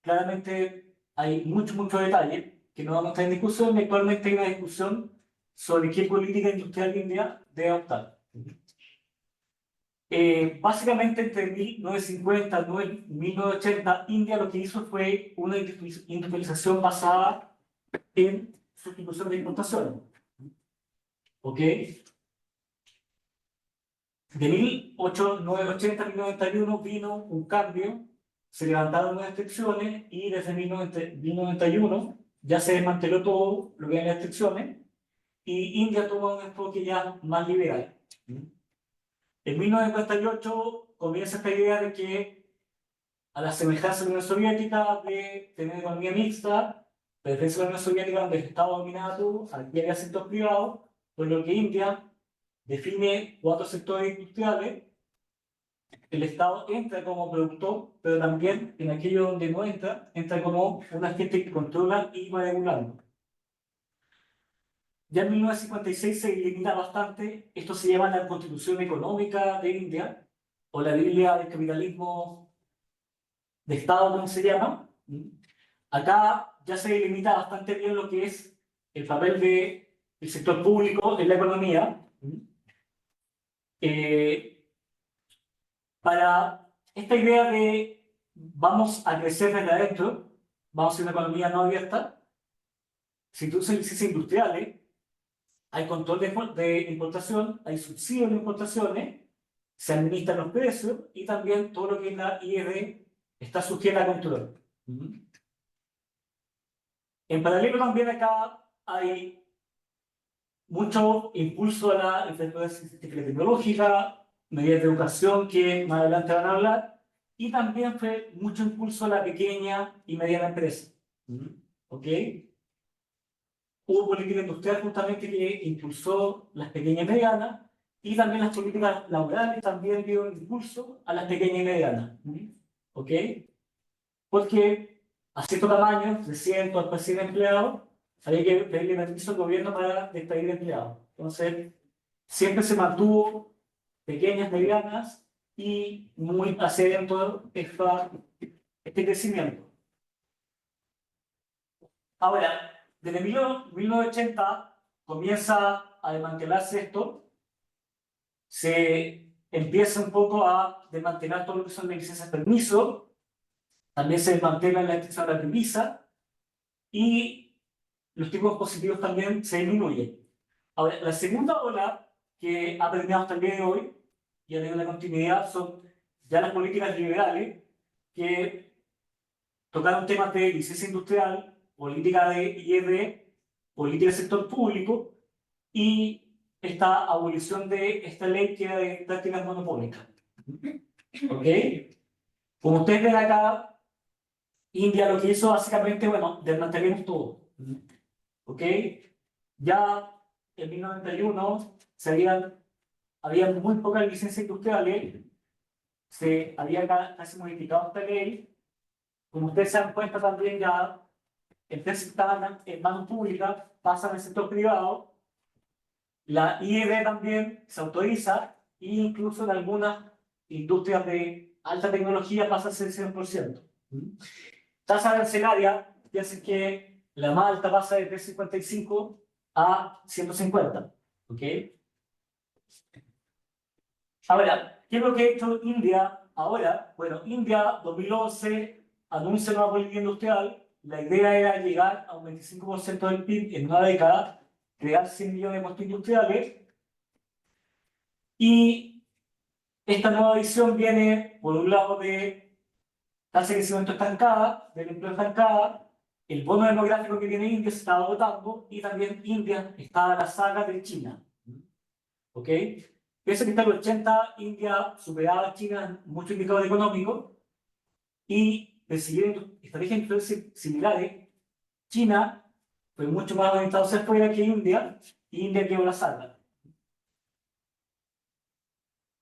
Claramente hay mucho detalle que no vamos a estar en discusión, y actualmente hay una discusión sobre qué política industrial India debe adoptar. Básicamente entre 1950 y 1980, India lo que hizo fue una industrialización basada en sustitución de importaciones. ¿Ok? De 1880 a 1991 vino un cambio, se levantaron las restricciones y desde 1991 ya se desmanteló todo lo que eran las restricciones y India tomó un enfoque ya más liberal. En 1948 comienza esta idea de que, a la semejanza de la Unión Soviética, de tener economía mixta, la defensa de la Unión Soviética, donde el Estado dominaba todo, aquí había sector privado, por lo que India define 4 sectores industriales. El Estado entra como productor, pero también en aquello donde no entra, entra como un agente que controla y va regulando. Ya en 1956 se limita bastante, esto se llama la Constitución Económica de India, o la Biblia del Capitalismo de Estado, como se llama. Acá ya se limita bastante bien lo que es el papel del sector público en la economía. Para esta idea de vamos a crecer desde adentro, vamos a ser una economía no abierta, se introducen licencias industriales, hay control de importación, hay subsidios de importaciones, se administran los precios y también todo lo que es la IRD está sujeta a control. En paralelo también acá hay mucho impulso a la infraestructura científica tecnológica, medidas de educación que más adelante van a hablar, y también fue mucho impulso a la pequeña y mediana empresa. ¿Ok? hubo política industrial justamente que impulsó las pequeñas y medianas, y también las políticas laborales también dio impulso a las pequeñas y medianas. ¿Ok? Porque a cierto tamaño, de 100 o 100 empleados, había que pedirle permiso al gobierno para despedir empleados. Entonces, siempre se mantuvo pequeñas, medianas y muy hacia dentro este crecimiento. Ahora, desde 1980 comienza a desmantelarse esto, se empieza un poco a desmantelar todo lo que son las licencias de permiso, también se desmantela la extensión de la divisa y los tipos positivos también se disminuyen. Ahora, la segunda ola que ha terminado hasta el día de hoy, y ha tenido una continuidad, son ya las políticas liberales que tocaron temas de licencia industrial, política de IED, política del sector público y esta abolición de esta ley que era de prácticas monopólicas. ¿Ok? Como ustedes ven acá, India lo que hizo básicamente, bueno, desmantelamos todo. ¿Ok? Ya en 1991 había muy pocas licencias industriales, se había casi modificado esta ley. Como ustedes se dan cuenta también ya, empresas estaban en manos públicas, pasan al sector privado, la IED también se autoriza e incluso en algunas industrias de alta tecnología pasa a ser 100%. Tasa arancelaria, piensen que la más alta pasa de 355 a 150. ¿Ok? Ahora, ¿qué es lo que ha hecho India ahora? Bueno, India 2011 anuncia una política industrial. La idea era llegar a un 25% del PIB en una década, crear 100 millones de puestos industriales. Y esta nueva visión viene, por un lado, de tasa de crecimiento estancada, del empleo estancada, el bono demográfico que tiene India se está agotando y también India está a la saga de China. ¿Ok? Piensa que hasta los 80 India superaba a China en muchos indicadores económicos y persiguiendo estrategias industriales similares, China fue mucho más orientado hacia afuera que India y India quedó la saga.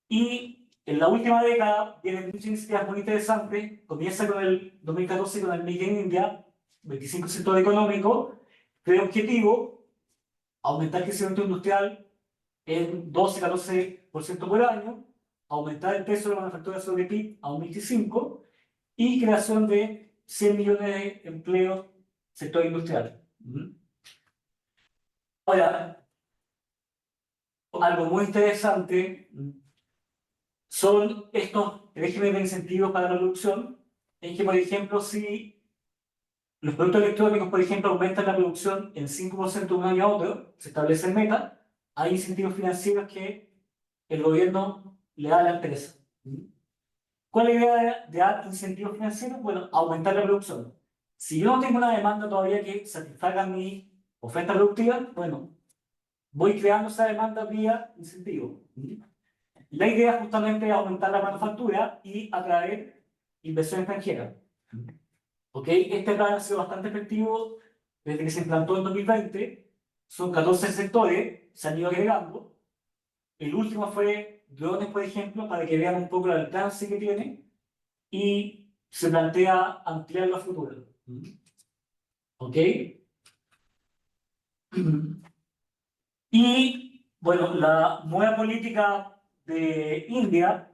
Y en la última década vienen muchas iniciativas muy interesantes. Comienza con el 2014 con el Make in India, 25% económico, de objetivo aumentar el crecimiento industrial en 12-14% por año, aumentar el peso de la manufactura sobre PIB a un 25% y creación de 100 millones de empleos sector industrial. Ahora, algo muy interesante son estos regímenes de incentivos para la producción, en que, por ejemplo, si los productos electrónicos, por ejemplo, aumentan la producción en 5% de un año a otro, se establecen metas, hay incentivos financieros que el gobierno le da a la empresa. ¿Cuál es la idea de dar incentivos financieros? Bueno, aumentar la producción. Si yo no tengo una demanda todavía que satisfaga mi oferta productiva, bueno, voy creando esa demanda vía incentivos. La idea justamente es aumentar la manufactura y atraer inversión extranjera. ¿Ok? Este plan ha sido bastante efectivo desde que se implantó en 2020. Son 14 sectores, se han ido agregando. El último fue drones, por ejemplo, para que vean un poco el alcance que tiene y se plantea ampliarlo a futuro. ¿Ok? Y, bueno, la nueva política de India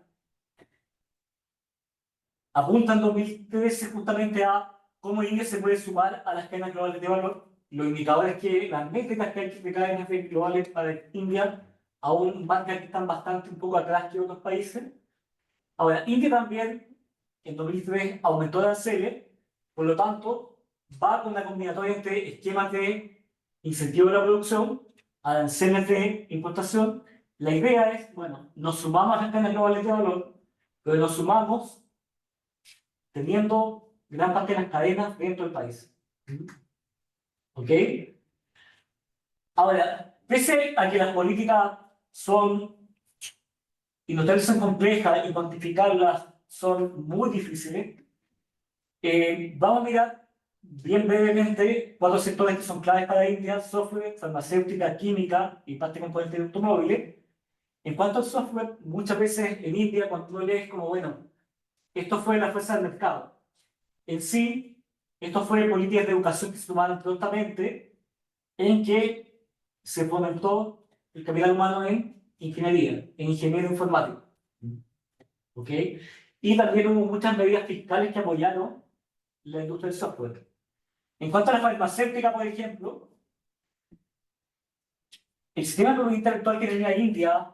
apunta en 2013 justamente a cómo India se puede sumar a las cadenas globales de valor. Los indicadores las métricas que hay de cadenas globales para India aún marcan que están bastante un poco atrás que otros países. Ahora, India también en 2003 aumentó aranceles, por lo tanto, va con una combinatoria entre esquemas de incentivo de la producción, aranceles de importación. La idea es, bueno, nos sumamos a las cadenas globales de valor, pero nos sumamos teniendo gran parte de las cadenas dentro del país. ¿Ok? Ahora, pese a que las políticas son industriales son complejas y cuantificarlas son muy difíciles, vamos a mirar bien brevemente, 4 sectores que son claves para India: software, farmacéutica, química y parte de componentes de automóviles. En cuanto al software, muchas veces en India, cuando tú lees como, bueno, esto fue la fuerza del mercado. En sí, esto fue políticas de educación que se tomaron prontamente, en que se fomentó el capital humano en ingeniería, en ingeniero informático. ¿Ok? Y también hubo muchas medidas fiscales que apoyaron la industria del software. En cuanto a la farmacéutica, por ejemplo, el sistema de propiedad intelectual que tenía India,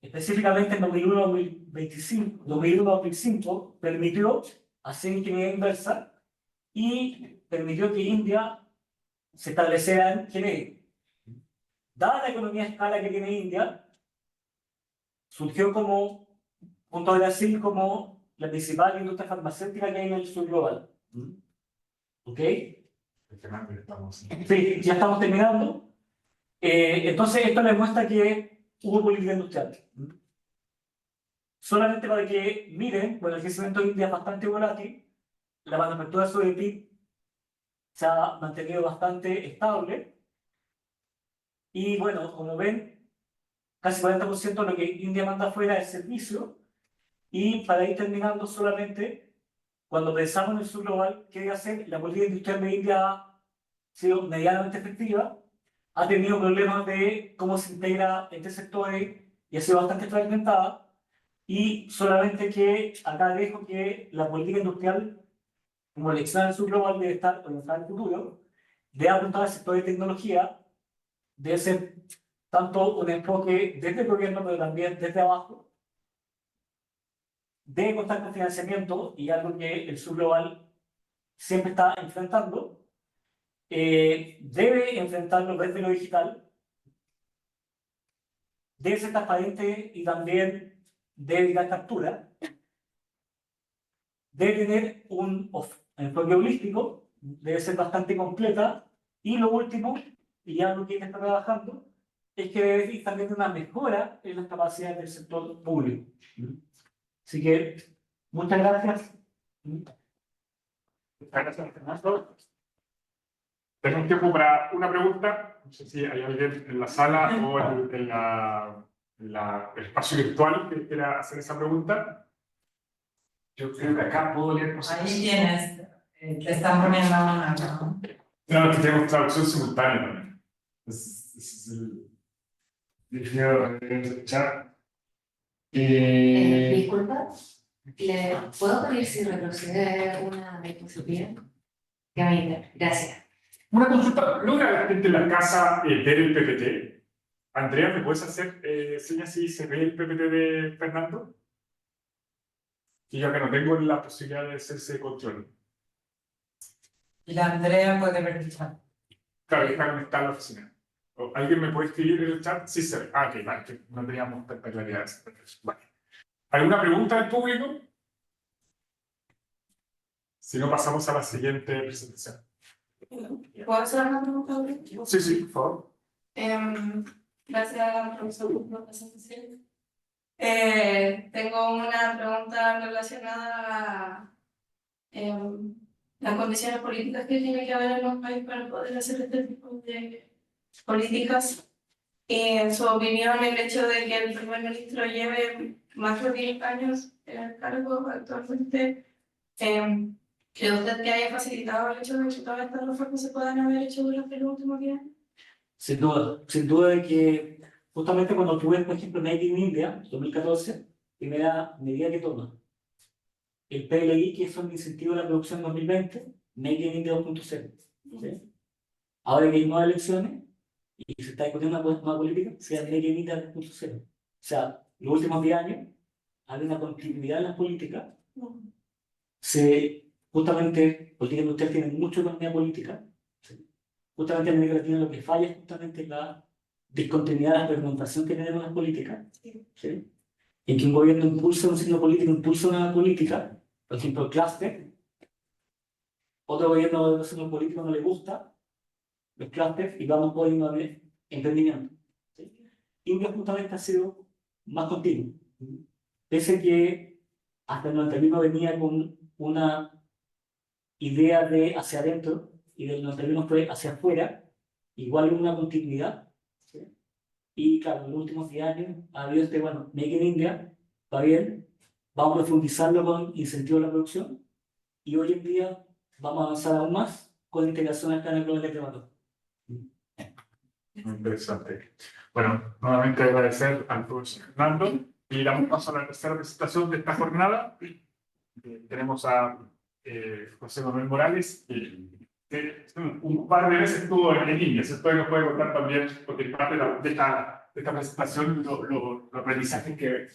específicamente en 2001-2005, permitió hacer ingeniería inversa y permitió que India se estableciera en genérico. Dada la economía de escala que tiene India, surgió como, junto a Brasil, como la principal industria farmacéutica que hay en el sur global. ¿Ok? Sí, ya estamos terminando. Entonces, esto les muestra que hubo política industrial. Solamente para que miren, bueno, el crecimiento de India es bastante volátil, la manufactura sobre PIB se ha mantenido bastante estable, y bueno, como ven, casi 40% de lo que India manda fuera es servicio. Y para ir terminando, solamente cuando pensamos en el sur global, ¿qué debe hacer? La política industrial de India ha sido medianamente efectiva, ha tenido problemas de cómo se integra entre sectores y ha sido bastante fragmentada. Y solamente que acá dejo que la política industrial, como elección del sur global, debe estar orientada al futuro, debe apuntar al sector de tecnología, debe ser tanto un enfoque desde el gobierno, pero también desde abajo, debe contar con financiamiento, y algo que el sur global siempre está enfrentando, debe enfrentarlo desde lo digital, debe ser transparente y también debe dar captura, debe tener un enfoque holístico, debe ser bastante completa, y lo último, y ya lo que está trabajando, es que debe ir también una mejora en las capacidades del sector público. Así que, muchas gracias. Gracias, Fernando. Tenemos tiempo para una pregunta. No sé si hay alguien en la sala o el espacio virtual que quiera hacer esa pregunta. Yo creo que acá puedo leer cosas. Ahí tienes, te están poniendo una, ¿no? No, que tenemos traducción simultánea también. Ese es el definido en el chat. Disculpa, ¿le puedo pedir si retrocede una diapositiva? Gracias. Una consulta. ¿Logra la gente en la casa ver el PPT? Andrea, ¿me puedes hacer señas si se ve el PPT de Fernando? Y yo que no tengo la posibilidad de hacer ese control. Y la Andrea puede ver el chat. Claro, está conectada a la oficina. ¿Alguien me puede escribir en el chat? Sí, se ve. Ah, ok, vale, que no teníamos tanta claridad. Vale. ¿Alguna pregunta del público? Si no, pasamos a la siguiente presentación. ¿Puedo hacer una pregunta? Sí, sí, por favor. Gracias, profesor, por la presentación. Tengo una pregunta relacionada a las condiciones políticas que tiene que haber en los países para poder hacer este tipo de políticas. Y en su opinión, el hecho de que el primer ministro lleve más de 10 años en el cargo actualmente, ¿cree usted que haya facilitado el hecho de que todas estas reformas se puedan haber hecho durante los últimos 10 años? Sin duda de que justamente cuando tú ves, por ejemplo, Made in India, 2014, primera medida que toma, el PLI, que es un incentivo de la producción 2020, Made in India 2.0. ¿Sí? Ahora que hay nuevas elecciones y se está discutiendo una nueva política, sea Made in India 2.0. O sea, los últimos 10 años hay una continuidad en las políticas. Justamente, política industrial tiene mucha economía política. ¿Sí? Justamente en América Latina lo que falla es justamente la discontinuidad, la fragmentación que tenemos en las políticas. ¿Sí? En que un gobierno impulsa un signo político, impulsa una política, por ejemplo, el clúster, otro gobierno de un signo político no le gusta los clústeres y vamos poniendo emprendimiento. ¿Sí? India justamente ha sido más continuo. Pese que hasta el 91 venía con una idea de hacia adentro y del 91 fue hacia afuera, igual una continuidad. ¿Sí? Y claro, en los últimos 10 años ha habido bueno, Make in India, va bien, vamos a profundizarlo con incentivo a la producción y hoy en día vamos a avanzar aún más con integración acá en el global de Climato. Muy interesante. Bueno, nuevamente agradecer al profesor Fernando y damos paso a la tercera presentación de esta jornada. Tenemos a José Manuel Morales, que un par de veces estuvo en India, ¿cierto? Y nos puede contar también, porque parte de esta presentación, los aprendizajes que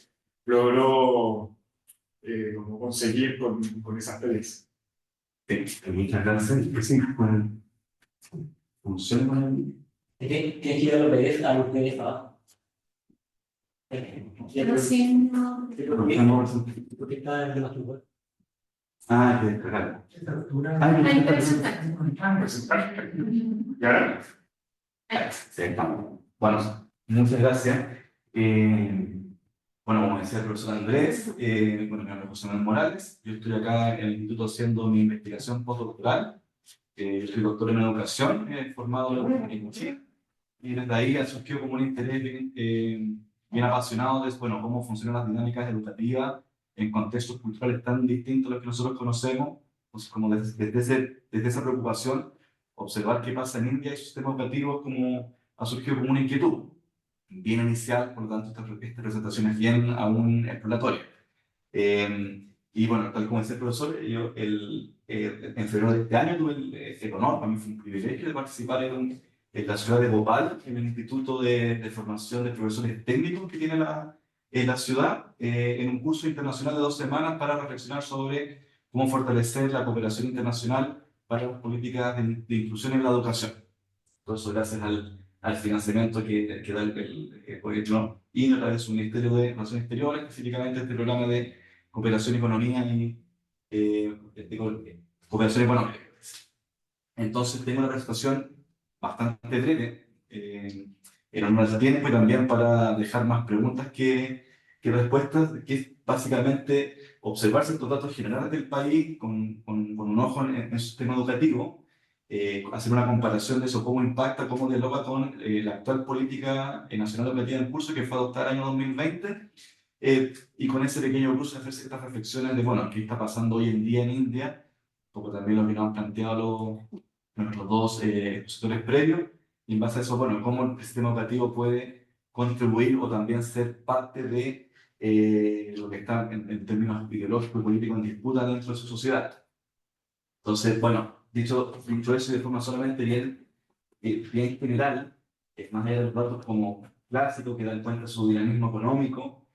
logró como conseguir con esas experiencia. Muchas gracias. Sí, funciona con el... Tienes que ir a los PDF, a los PDF abajo. Pero sí, no. Porque está el de la tuba. Ah, que descargar. Hay presentar. Presentar. ¿Y ahora? Sí, estamos. Bueno, muchas gracias. Bueno, como decía el profesor Andrés, bueno, mi nombre es José Manuel Morales. Yo estoy acá en el instituto haciendo mi investigación postdoctoral. Yo soy doctor en educación, formado en Chile. Y desde ahí ha surgido como un interés bien apasionado de bueno, cómo funcionan las dinámicas educativas en contextos culturales tan distintos a los que nosotros conocemos. Pues como desde esa preocupación, observar qué pasa en India y su sistema educativo como ha surgido como una inquietud bien inicial, por lo tanto esta presentación es bien aún exploratoria. Y bueno, tal como decía el profesor, yo en febrero de este año tuve el honor, para mí fue un privilegio de participar en la ciudad de Bhopal, en el Instituto de Formación de Profesores Técnicos que tiene la ciudad, en un curso internacional de 2 semanas para reflexionar sobre cómo fortalecer la cooperación internacional para las políticas de inclusión en la educación. Todo eso gracias al financiamiento que da el gobierno y a través de su Ministerio de Relaciones Exteriores, específicamente este programa de cooperación, economía y cooperación económica. Entonces tengo una presentación bastante breve, en honor al tiempo y también para dejar más preguntas que respuestas, que es básicamente observar ciertos datos generales del país con un ojo en su sistema educativo, hacer una comparación de eso, cómo impacta, cómo dialoga con la actual política nacional educativa en curso que fue adoptada el año 2020, y con ese pequeño curso hacer ciertas reflexiones de, bueno, qué está pasando hoy en día en India, un poco también lo que nos han planteado nuestros dos expositores previos, y en base a eso, bueno, cómo el sistema educativo puede contribuir o también ser parte de lo que está en términos ideológicos y políticos en disputa dentro de su sociedad. Entonces, bueno, dicho eso de forma solamente bien general, más allá de los datos como clásicos que dan cuenta de su dinamismo económico,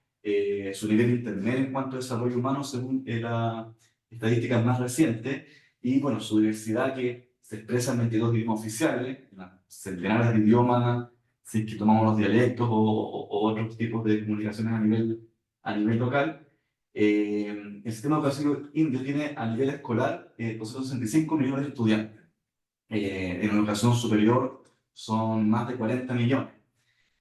su nivel de internet en cuanto a desarrollo humano según la estadística más reciente, y bueno, su diversidad que se expresa en 22 idiomas oficiales, centenares de idiomas, si es que tomamos los dialectos o otros tipos de comunicaciones a nivel local. El sistema educativo indio tiene a nivel escolar 265 millones de estudiantes. En educación superior son más de 40 millones.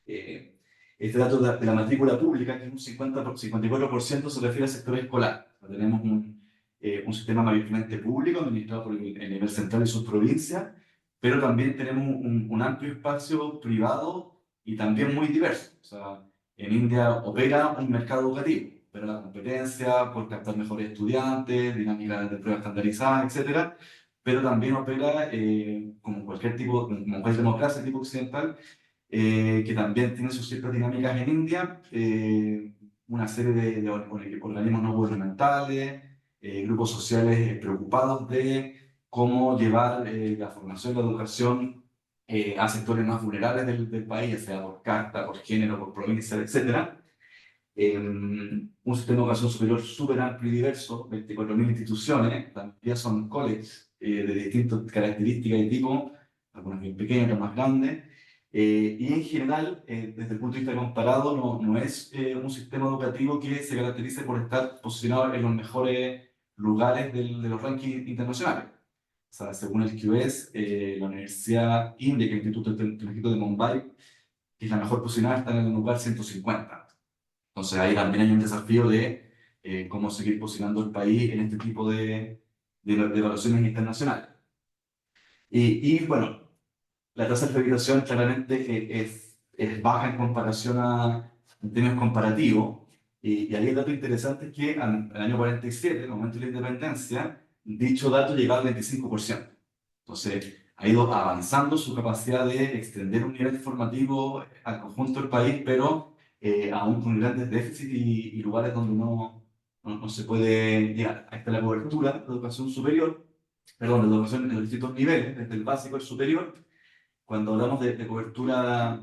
Este dato de la matrícula pública, que es un 54%, se refiere al sector escolar. O sea, tenemos un sistema mayormente público administrado por el nivel central y sus provincias, pero también tenemos un amplio espacio privado y también muy diverso. O sea, en India opera un mercado educativo, opera la competencia por captar mejores estudiantes, dinámicas de pruebas estandarizadas, etc. Pero también opera, como cualquier democracia tipo occidental, que también tiene sus ciertas dinámicas en India, una serie de organismos no gubernamentales, grupos sociales preocupados de cómo llevar la formación y la educación a sectores más vulnerables del país, ya sea por casta, por género, por provincia, etc. Un sistema de educación superior súper amplio y diverso, 24.000 instituciones, también son colleges de distintas características y tipo, algunas bien pequeñas, otras más grandes. Y en general, desde el punto de vista comparado, no es un sistema educativo que se caracterice por estar posicionado en los mejores lugares de los rankings internacionales. O sea, según el QS, la Universidad India, que es el Instituto Tecnológico de Mumbai, que es la mejor posicionada, está en el lugar 150. Entonces ahí también hay un desafío de cómo seguir posicionando el país en este tipo de de evaluaciones internacionales. Bueno, la tasa de alfabetización claramente es baja en comparación en términos comparativos. Y ahí el dato interesante es que en el año 47, en el momento de la independencia, dicho dato llegaba al 25%. Entonces, ha ido avanzando su capacidad de extender un nivel formativo al conjunto del país, pero aún con grandes déficits y lugares donde no se puede llegar. Ahí está la cobertura de educación superior, perdón, de educación en los distintos niveles, desde el básico al superior. Cuando hablamos de cobertura,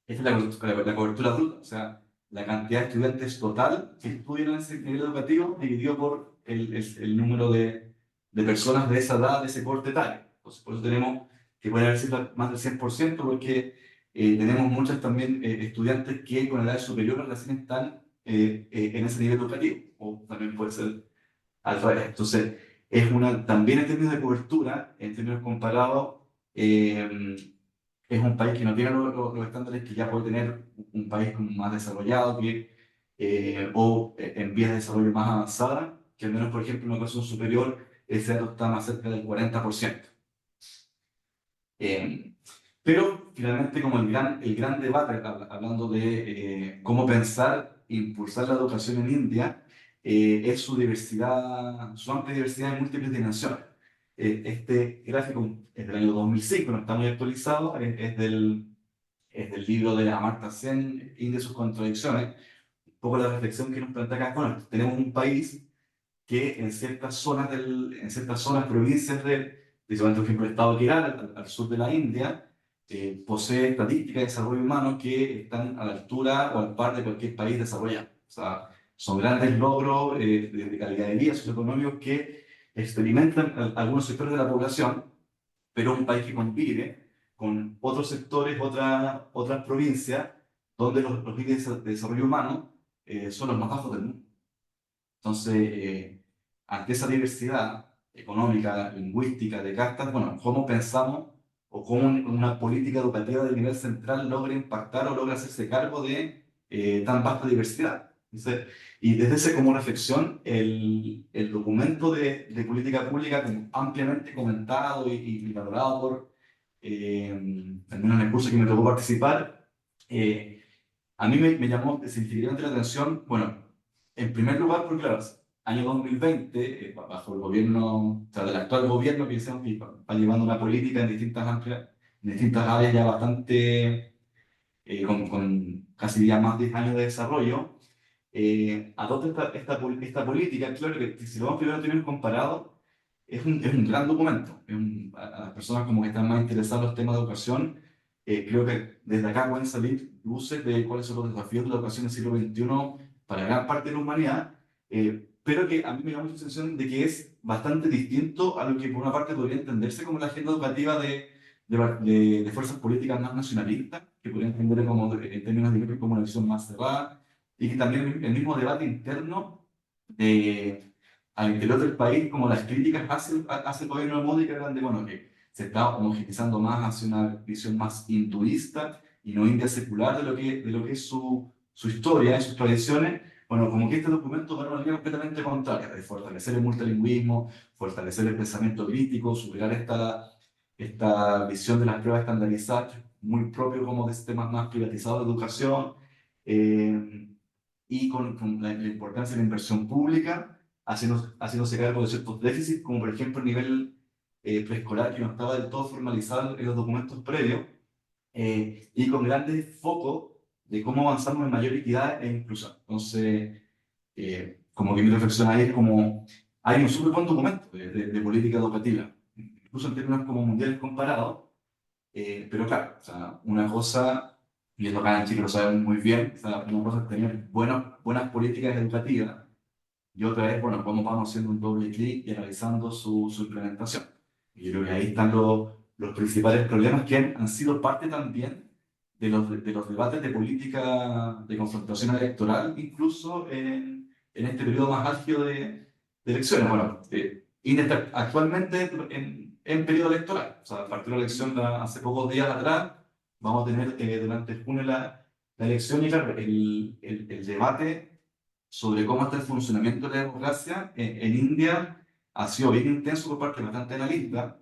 esta es la cobertura adulta, o sea, la cantidad de estudiantes total que estudian en ese nivel educativo dividido por el número de personas de esa edad, de ese corte etario. Entonces, por eso tenemos que pueden haber sido más del 100%, porque tenemos muchos también estudiantes que con edad superior recién están en ese nivel educativo, o también puede ser al revés. Entonces, también en términos de cobertura, en términos comparados, es un país que no tiene los estándares que ya puede tener un país como más desarrollado o en vías de desarrollo más avanzada, que al menos, por ejemplo, en una educación superior, ese dato está más cerca del 40%. Pero finalmente, como el gran debate, hablando de cómo pensar e impulsar la educación en India, es su amplia diversidad en múltiples dimensiones. Este gráfico es del año 2005, no está muy actualizado, es del libro de Amartya Sen, India y sus contradicciones. Un poco la reflexión que nos plantea acá con esto. Tenemos un país que en ciertas zonas, provincias principalmente por ejemplo el estado de Kerala, al sur de la India, posee estadísticas de desarrollo humano que están a la altura o al par de cualquier país desarrollado. O sea, son grandes logros de calidad de vida socioeconómicos que experimentan algunos sectores de la población, pero un país que convive con otros sectores, otras provincias, donde los índices de desarrollo humano son los más bajos del mundo. Entonces, ante esa diversidad económica, lingüística, de castas, bueno, ¿cómo pensamos o cómo una política educativa del nivel central logra impactar o logra hacerse cargo de tan vasta diversidad? Entonces, y desde ese como reflexión, el documento de política pública ampliamente comentado y valorado por, al menos en el curso que me tocó participar, a mí me llamó significativamente la atención, bueno, en primer lugar, porque claro, año 2020, bajo el gobierno, o sea, del actual gobierno, que decíamos que va llevando una política en distintas áreas ya bastante, con casi ya más de 10 años de desarrollo, adopta esta política. Claro que si lo vamos primero a tener comparado, es un gran documento. A las personas como que están más interesadas en los temas de educación, creo que desde acá pueden salir luces de cuáles son los desafíos de la educación del siglo XXI para gran parte de la humanidad, pero que a mí me llama mucha atención de que es bastante distinto a lo que por una parte podría entenderse como la agenda educativa de fuerzas políticas más nacionalistas, que podría entender como, en términos de como una visión más cerrada, y que también el mismo debate interno al interior del país, como las críticas hacia el gobierno de Modi, que eran de, bueno, que se está homogeneizando más hacia una visión más hinduista y no india secular de lo que es su historia y sus tradiciones. Bueno, como que este documento va en una línea completamente contraria, de fortalecer el multilingüismo, fortalecer el pensamiento crítico, superar esta visión de las pruebas estandarizadas, muy propio como de sistemas más privatizados de educación, y con la importancia de la inversión pública, haciéndose cargo de ciertos déficits, como por ejemplo el nivel preescolar, que no estaba del todo formalizado en los documentos previos, y con grandes focos de cómo avanzamos en mayor equidad e inclusión. Entonces, como que mi reflexión ahí es como, hay un súper buen documento de política educativa, incluso en términos como mundiales comparados, pero claro, o sea, una cosa, y esto acá en Chile lo saben muy bien, o sea, una cosa es tener buenas políticas educativas, y otra es, bueno, cómo vamos haciendo un doble clic y analizando su implementación. Y yo creo que ahí están los principales problemas que han sido parte también de los debates de política de confrontación electoral, incluso en este periodo más álgido de elecciones. Bueno, India está actualmente en periodo electoral. O sea, a partir de la elección hace pocos días atrás, vamos a tener durante junio la elección, y claro, el debate sobre cómo está el funcionamiento de la democracia en India ha sido bien intenso por parte de bastante analistas.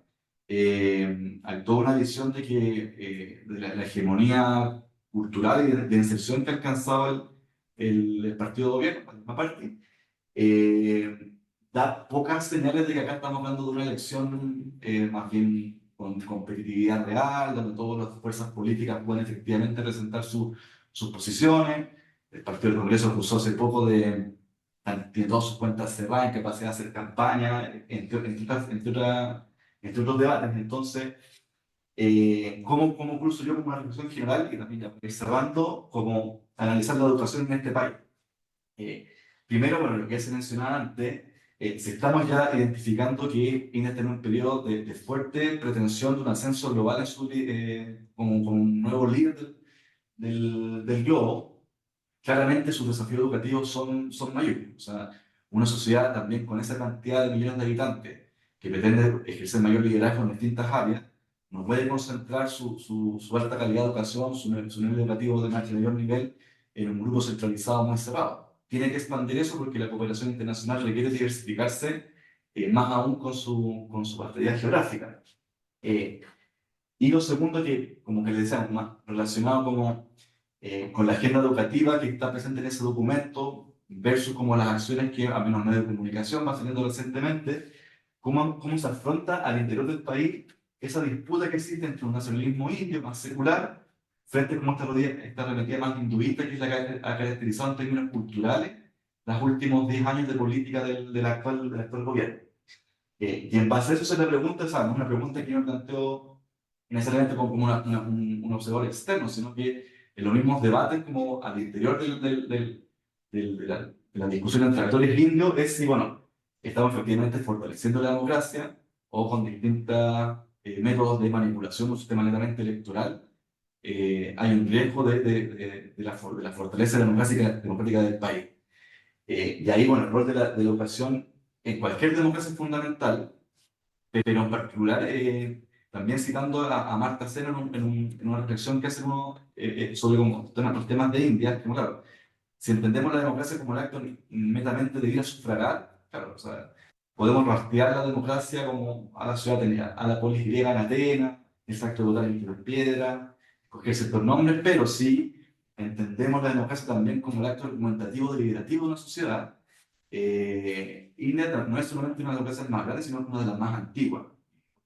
Hay toda una visión de que de la hegemonía cultural y de inserción que ha alcanzado el partido de gobierno, la misma parte, da pocas señales de que acá estamos hablando de una elección más bien con competitividad real, donde todas las fuerzas políticas pueden efectivamente presentar sus posiciones. El Partido del Congreso acusó hace poco de tiene todas sus cuentas cerradas, incapacidad de hacer campaña, entre otros debates. Entonces, ¿cómo cruzo yo como una reflexión general y también ya para ir cerrando, como analizar la educación en este país? Primero, bueno, lo que se mencionaba antes, si estamos ya identificando que India está en un periodo de fuerte pretensión de un ascenso global como un nuevo líder del globo, claramente sus desafíos educativos son mayores. O sea, una sociedad también con esa cantidad de millones de habitantes que pretende ejercer mayor liderazgo en distintas áreas, no puede concentrar su alta calidad de educación, su nivel educativo de mayor nivel en un grupo centralizado muy cerrado. Tiene que expandir eso porque la cooperación internacional requiere diversificarse más aún con su variedad geográfica. Y lo segundo que, como que le decíamos, más relacionado con la agenda educativa que está presente en ese documento versus como las acciones que, a menos medios de comunicación, van saliendo recientemente, cómo se afronta al interior del país esa disputa que existe entre un nacionalismo indio más secular frente a como esta arremetida más hinduista que es la que ha caracterizado en términos culturales los últimos 10 años de política del actual gobierno. Y en base a eso se le pregunta, ¿sabes? Una pregunta que yo me planteo necesariamente como un observador externo, sino que en los mismos debates como al interior de la discusión entre actores indios es si, bueno, estamos efectivamente fortaleciendo la democracia o con distintos métodos de manipulación de un sistema netamente electoral. Hay un riesgo de la fortaleza democrática del país. Y ahí, bueno, el rol de la educación en cualquier democracia es fundamental, pero en particular, también citando a Marta Sena en una reflexión que hace uno sobre los temas de India, que claro, si entendemos la democracia como el acto netamente de ir a sufragar, claro, o sea, podemos rastrear la democracia como a la ciudad atenea, a la polis griega en Atenas, el acto de votar en piedra, escoger ciertos nombres, pero sí entendemos la democracia también como el acto argumentativo deliberativo de una sociedad. India no es solamente una de las democracias más grandes, sino una de las más antiguas,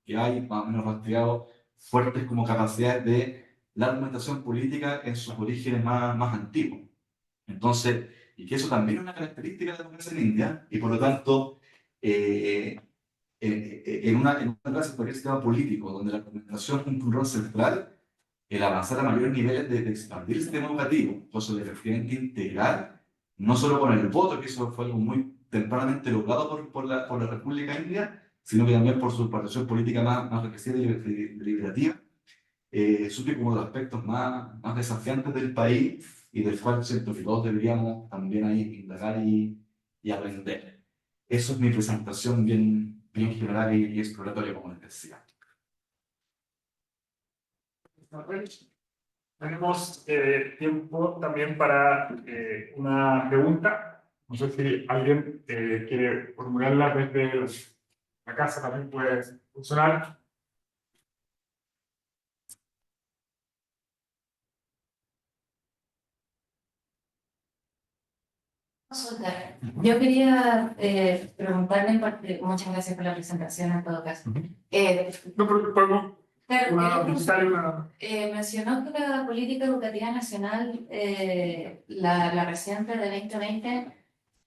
que hay más o menos rastreado fuertes como capacidades de la argumentación política en sus orígenes más antiguos. Entonces, y que eso también es una característica de la democracia en India, y por lo tanto, en una clase de cualquier sistema político donde la argumentación cumple un rol central, el avanzar a mayores niveles de expandir el sistema educativo, cosa de efectivamente integrar, no solo con el voto, que eso fue algo muy tempranamente logrado por la República India, sino que también por su participación política más represiva y deliberativa, surge como de los aspectos más desafiantes del país y del cual siento que todos deberíamos también ahí indagar y aprender. Eso es mi presentación bien general y exploratoria, como les decía. Tenemos tiempo también para una pregunta. No sé si alguien quiere formularla desde la casa, también puede funcionar. Consulta. Yo quería preguntarle, porque muchas gracias por la presentación en todo caso. No, pero podemos Claro, preguntar una... mencionó que la política educativa nacional, la reciente de 2020,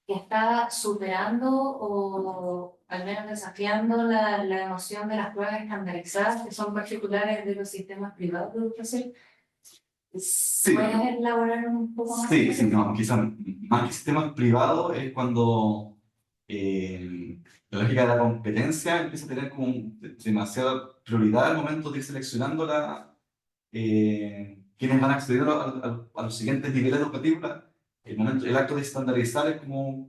que está superando o al menos desafiando la noción de las pruebas estandarizadas que son particulares de los sistemas privados de educación. Sí. ¿Puedes elaborar un poco más? Sí, no, quizás más que sistemas privados es cuando la lógica de la competencia empieza a tener como demasiada prioridad al momento de ir seleccionando quienes van a acceder a los siguientes niveles educativos. El acto de estandarizar es como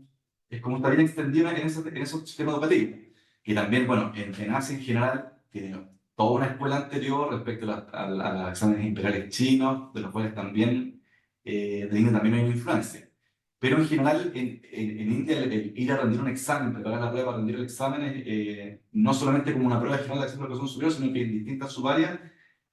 está bien extendido en esos sistemas educativos. Que también, bueno, en Asia en general tiene toda una escuela anterior respecto a los exámenes imperiales chinos, de los cuales también de India también hay una influencia. Pero en general, en India, el ir a rendir un examen, preparar la prueba para rendir el examen, no solamente como una prueba general de acceso a la educación superior, sino que en distintas subáreas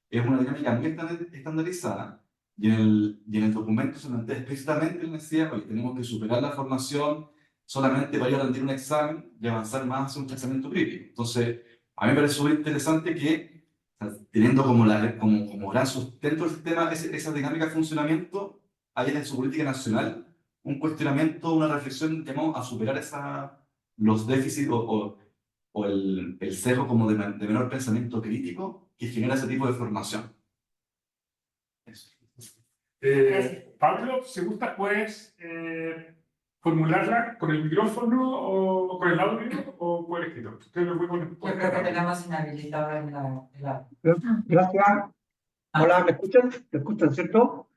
es una dinámica muy estandarizada. Y en el documento se plantea explícitamente la necesidad, porque tenemos que superar la formación solamente para ir a rendir un examen y avanzar más hacia un pensamiento crítico. Entonces, a mí me parece súper interesante que, o sea, teniendo como gran sustento del sistema esa dinámica de funcionamiento, haya en su política nacional un cuestionamiento, una reflexión, digamos, a superar los déficits o el sesgo como de menor pensamiento crítico que genera ese tipo de formación. Eso. Pablo, si gusta, puedes formularla con el micrófono o con el audio o por escrito. Usted lo puede poner. Yo creo que tenemos inhabilitado en la... Gracias. Hola, ¿me escuchan? ¿Me escuchan, cierto?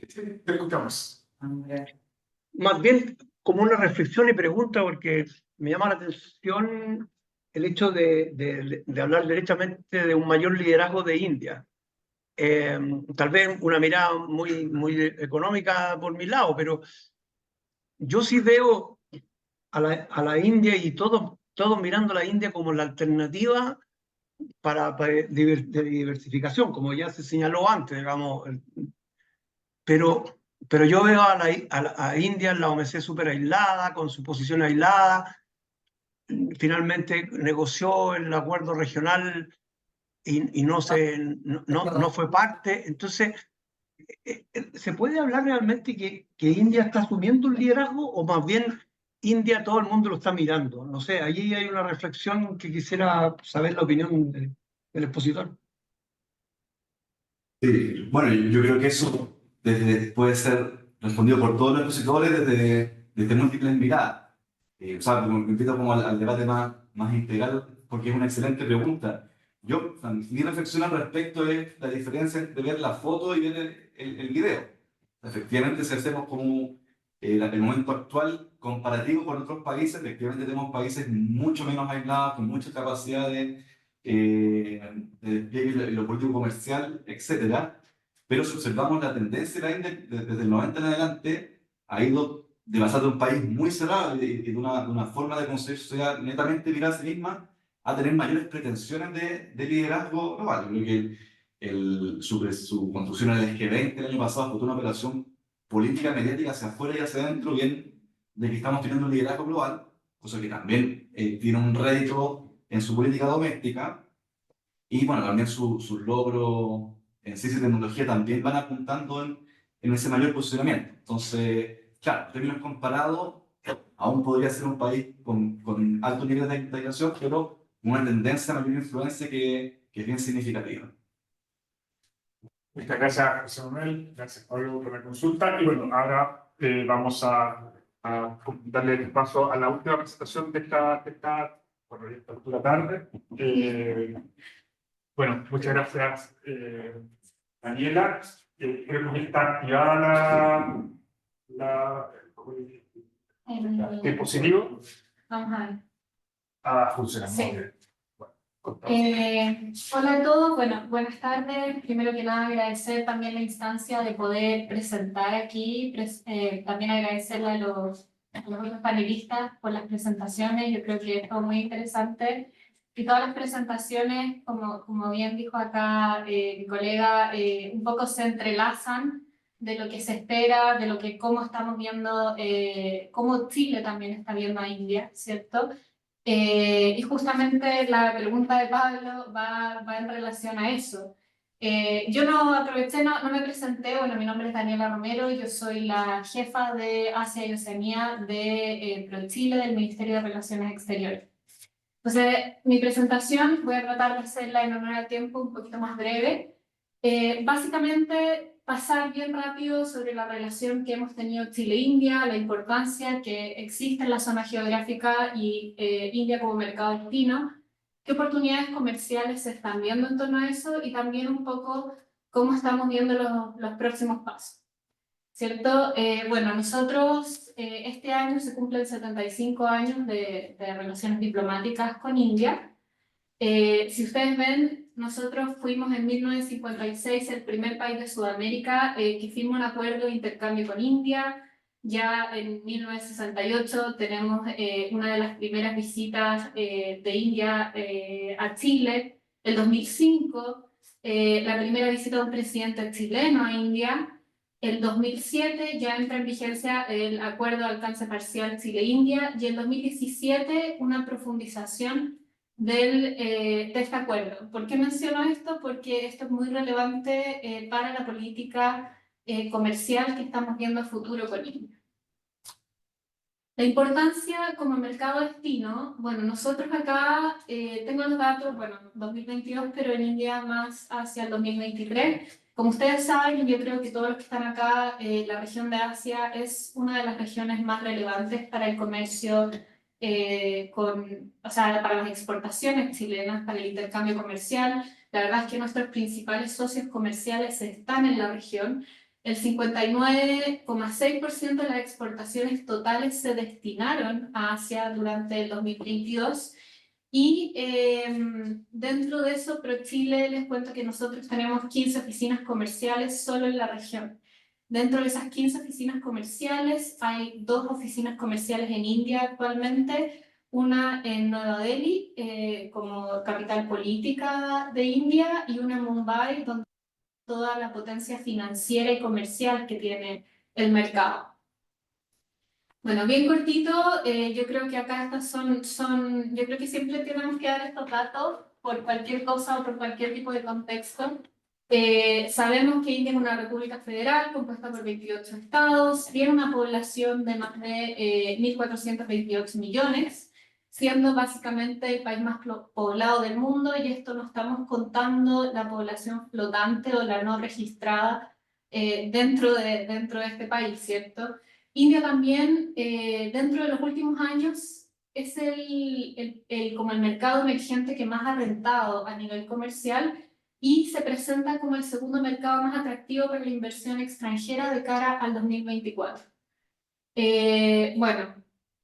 Sí, te escuchamos. Más bien como una reflexión y pregunta, porque me llama la atención el hecho de hablar derechamente de un mayor liderazgo de India. Tal vez una mirada muy económica por mi lado, pero yo sí veo a la India y todos mirando a la India como la alternativa de diversificación, como ya se señaló antes, digamos. Pero yo veo a India en la OMC súper aislada, con su posición aislada. Finalmente negoció el acuerdo regional y no fue parte. Entonces, ¿se puede hablar realmente que India está asumiendo un liderazgo o más bien India todo el mundo lo está mirando? No sé, allí hay una reflexión que quisiera saber la opinión del expositor. Sí, bueno, yo creo que eso puede ser respondido por todos los expositores desde múltiples miradas. O sea, me invito como al debate más integral, porque es una excelente pregunta. Yo, o sea, mi reflexión al respecto es la diferencia entre ver la foto y ver el video. Efectivamente, si hacemos como el momento actual comparativo con otros países, efectivamente tenemos países mucho menos aislados, con mucha capacidad de despliegue en lo político comercial, etcétera. Pero si observamos la tendencia de la India desde el 90 en adelante, ha ido de pasar de un país muy cerrado y de una forma de construir sociedad netamente virada a sí misma a tener mayores pretensiones de liderazgo global. Yo creo que su construcción en el G20 el año pasado fue una operación política mediática hacia afuera y hacia adentro, bien de que estamos teniendo un liderazgo global, cosa que también tiene un rédito en su política doméstica, y bueno, también sus logros en ciencia y tecnología también van apuntando en ese mayor posicionamiento. Entonces, claro, en términos comparados, aún podría ser un país con altos niveles de integración, pero una tendencia a mayor influencia que es bien significativa. Muchas gracias, José Manuel. Gracias, Pablo, por la consulta. Y bueno, ahora vamos a darle el paso a la última presentación de esta bueno, ya esta altura tarde. Bueno, muchas gracias, Daniela. Creo que ya está activada la dispositivo. Vamos a ver. Funciona. Sí. Muy bien. Bueno, Hola a todos, bueno, buenas tardes. Primero que nada agradecer también la instancia de poder presentar aquí, también agradecerle a los otros panelistas por las presentaciones. Yo creo que es todo muy interesante y todas las presentaciones, como bien dijo acá mi colega, un poco se entrelazan de lo que se espera, de cómo estamos viendo, cómo Chile también está viendo a India, ¿cierto? Y justamente la pregunta de Pablo va en relación a eso. Yo no aproveché, no me presenté. Bueno, mi nombre es Daniela Romero, yo soy la jefa de Asia y Oceanía de ProChile, del Ministerio de Relaciones Exteriores. Entonces, mi presentación voy a tratar de hacerla en honor al tiempo un poquito más breve. Básicamente, pasar bien rápido sobre la relación que hemos tenido Chile-India, la importancia que existe en la zona geográfica y India como mercado destino, qué oportunidades comerciales se están viendo en torno a eso y también un poco cómo estamos viendo los próximos pasos. ¿Cierto? Bueno, nosotros este año se cumplen 75 años de relaciones diplomáticas con India. Si ustedes ven, nosotros fuimos en 1956 el primer país de Sudamérica que firmó un acuerdo de intercambio con India. Ya en 1968 tenemos una de las primeras visitas de India a Chile. El 2005, la primera visita de un presidente chileno a India. El 2007 ya entra en vigencia el Acuerdo de Alcance Parcial Chile-India y en 2017 una profundización de este acuerdo. ¿Por qué menciono esto? Porque esto es muy relevante para la política comercial que estamos viendo a futuro con India. La importancia como mercado destino, bueno, nosotros acá, tengo los datos, bueno, 2022, pero en India más hacia el 2023. Como ustedes saben, yo creo que todos los que están acá, la región de Asia es una de las regiones más relevantes para el comercio, o sea, para las exportaciones chilenas, para el intercambio comercial. La verdad es que nuestros principales socios comerciales están en la región. El 59,6% de las exportaciones totales se destinaron a Asia durante el 2022 y dentro de eso, ProChile, les cuento que nosotros tenemos 15 oficinas comerciales solo en la región. Dentro de esas 15 oficinas comerciales hay 2 oficinas comerciales en India actualmente, una en Nueva Delhi como capital política de India y una en Mumbai, donde toda la potencia financiera y comercial que tiene el mercado. Bueno, bien cortito, yo creo que acá estas yo creo que siempre tenemos que dar estos datos por cualquier cosa o por cualquier tipo de contexto. Sabemos que India es una república federal compuesta por 28 estados, tiene una población de más de 1.428 millones, siendo básicamente el país más poblado del mundo, y esto no estamos contando la población flotante o la no registrada dentro de este país, ¿cierto? India también, dentro de los últimos años, es como el mercado emergente que más ha rentado a nivel comercial y se presenta como el segundo mercado más atractivo para la inversión extranjera de cara al 2024. Bueno,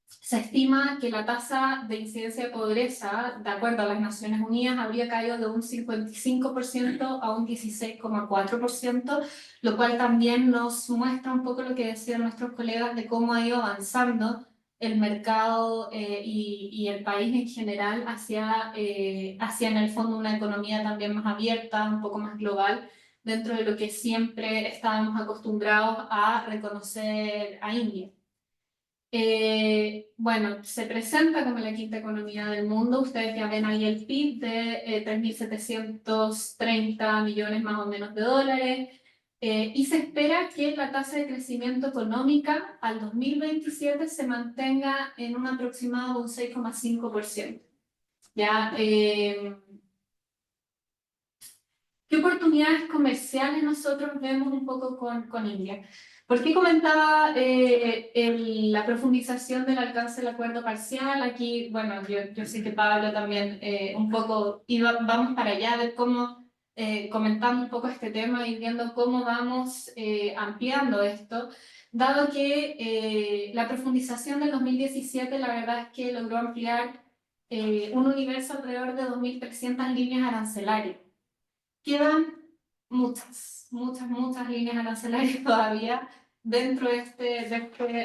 se estima que la tasa de incidencia de pobreza, de acuerdo a las Naciones Unidas, habría caído de un 55% a un 16,4%, lo cual también nos muestra un poco lo que decían nuestros colegas de cómo ha ido avanzando el mercado y el país en general hacia en el fondo una economía también más abierta, un poco más global, dentro de lo que siempre estábamos acostumbrados a reconocer a India. Bueno, se presenta como la quinta economía del mundo. Ustedes ya ven ahí el PIB de 3.730 millones más o menos de dólares. Y se espera que la tasa de crecimiento económica al 2027 se mantenga en un aproximado de un 6,5%. ¿Ya? ¿Qué oportunidades comerciales nosotros vemos un poco con India? ¿Por qué comentaba la profundización del alcance del acuerdo parcial? Aquí, bueno, yo sé que Pablo también un poco, y vamos para allá a ver cómo, comentando un poco este tema y viendo cómo vamos ampliando esto, dado que la profundización del 2017, la verdad es que logró ampliar un universo alrededor de 2.300 líneas arancelarias. Quedan muchas líneas arancelarias todavía dentro de este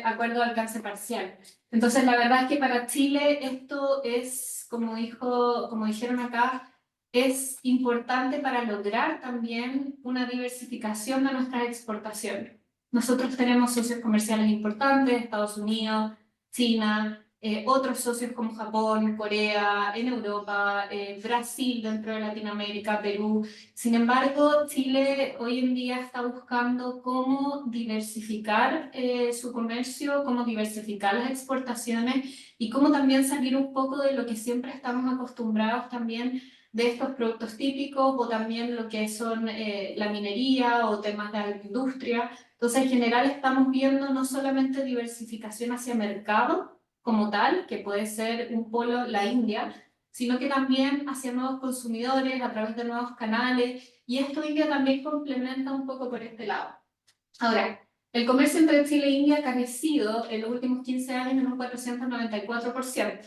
acuerdo de alcance parcial. Entonces, la verdad es que para Chile esto es, como dijeron acá, es importante para lograr también una diversificación de nuestras exportaciones. Nosotros tenemos socios comerciales importantes, Estados Unidos, China, otros socios como Japón, Corea, en Europa, Brasil dentro de Latinoamérica, Perú. Sin embargo, Chile hoy en día está buscando cómo diversificar su comercio, cómo diversificar las exportaciones y cómo también salir un poco de lo que siempre estamos acostumbrados también de estos productos típicos o también lo que son la minería o temas de agroindustria. Entonces, en general estamos viendo no solamente diversificación hacia mercado como tal, que puede ser un polo la India, sino que también hacia nuevos consumidores a través de nuevos canales, y esto India también complementa un poco por este lado. Ahora, el comercio entre Chile e India ha crecido en los últimos 15 años en un 494%.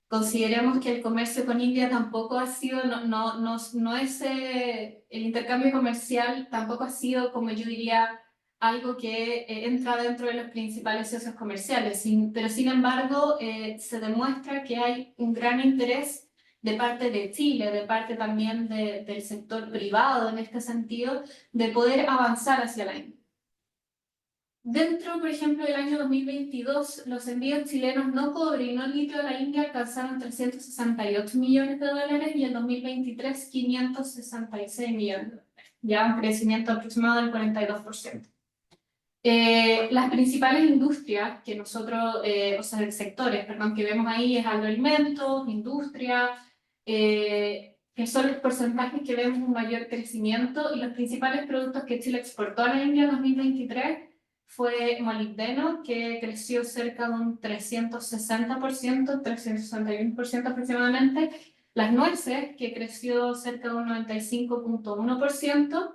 Consideremos que el comercio con India tampoco ha sido, no es, el intercambio comercial tampoco ha sido, como yo diría, algo que entra dentro de los principales socios comerciales, pero sin embargo se demuestra que hay un gran interés de parte de Chile, de parte también del sector privado en este sentido, de poder avanzar hacia la India. Dentro, por ejemplo, del año 2022, los envíos chilenos no cobre y no litio a la India alcanzaron 368 millones de dólares y en 2023 566 millones de dólares, ya un crecimiento aproximado del 42%. Las principales industrias que nosotros, o sea, sectores, perdón, que vemos ahí es agroalimentos, industria, que son los porcentajes que vemos un mayor crecimiento, y los principales productos que Chile exportó a la India en 2023 fue molibdeno, que creció cerca de un 360%, 361% aproximadamente, las nueces, que creció cerca de un 95.1%,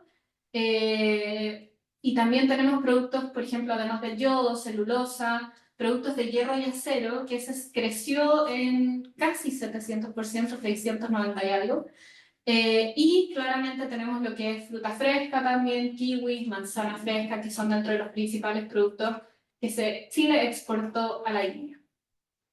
y también tenemos productos, por ejemplo, además del yodo, celulosa, productos de hierro y acero, que ese creció en casi 700%, 690 y algo. Y claramente tenemos lo que es fruta fresca también, kiwis, manzana fresca, que son dentro de los principales productos que Chile exportó a la India.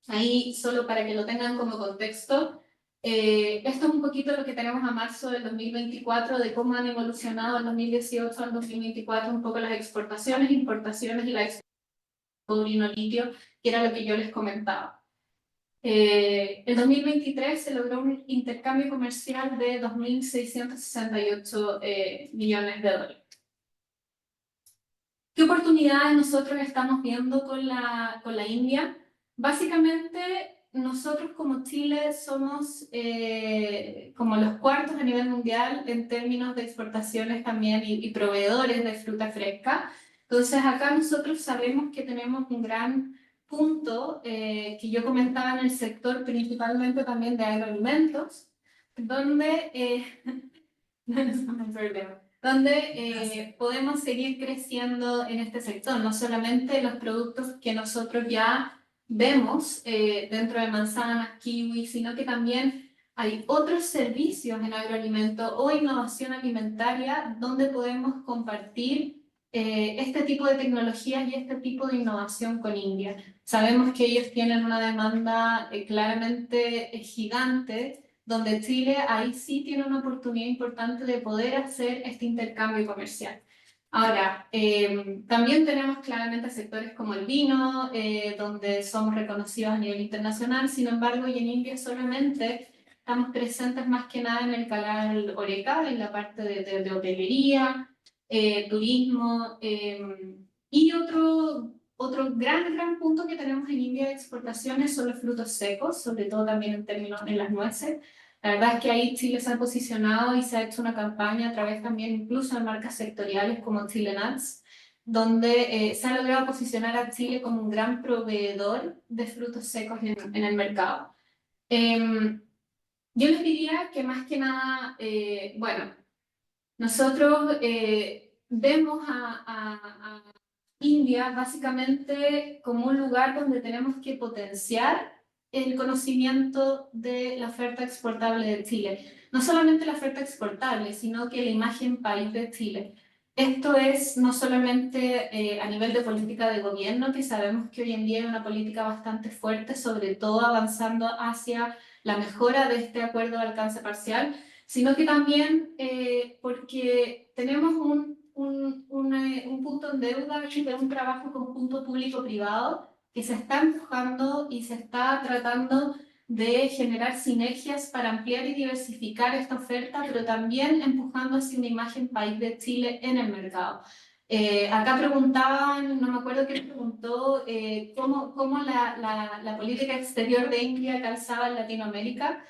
Ahí, solo para que lo tengan como contexto, esto es un poquito lo que tenemos a marzo del 2024, de cómo han evolucionado del 2018 al 2024 un poco las exportaciones, importaciones y la exportación de cobre litio, que era lo que yo les comentaba. En 2023 se logró un intercambio comercial de 2.668 millones de dólares. ¿Qué oportunidades nosotros estamos viendo con la India? Básicamente, nosotros como Chile somos como los cuartos a nivel mundial en términos de exportaciones también y proveedores de fruta fresca. Entonces acá nosotros sabemos que tenemos un gran punto que yo comentaba en el sector principalmente también de agroalimentos, donde no es un problema, donde podemos seguir creciendo en este sector, no solamente los productos que nosotros ya vemos dentro de manzanas, kiwis, sino que también hay otros servicios en agroalimentos o innovación alimentaria donde podemos compartir este tipo de tecnologías y este tipo de innovación con India. Sabemos que ellos tienen una demanda claramente gigante, donde Chile ahí sí tiene una oportunidad importante de poder hacer este intercambio comercial. Ahora, también tenemos claramente sectores como el vino, donde somos reconocidos a nivel internacional, sin embargo, y en India solamente estamos presentes más que nada en el canal HoReCa, en la parte de hotelería, turismo, y otro gran punto que tenemos en India de exportaciones son los frutos secos, sobre todo también en términos de las nueces. La verdad es que ahí Chile se ha posicionado y se ha hecho una campaña a través también incluso de marcas sectoriales como Chile Nuts, donde se ha logrado posicionar a Chile como un gran proveedor de frutos secos en el mercado. Yo les diría que más que nada, bueno, nosotros vemos a India básicamente como un lugar donde tenemos que potenciar el conocimiento de la oferta exportable de Chile. No solamente la oferta exportable, sino que la imagen país de Chile. Esto es no solamente a nivel de política de gobierno, que sabemos que hoy en día hay una política bastante fuerte, sobre todo avanzando hacia la mejora de este acuerdo de alcance parcial, sino que también porque tenemos un punto en deuda de un trabajo conjunto público-privado que se está empujando y se está tratando de generar sinergias para ampliar y diversificar esta oferta, pero también empujando hacia una imagen país de Chile en el mercado. Acá preguntaban, no me acuerdo quién preguntó, cómo la política exterior de India calzaba en Latinoamérica.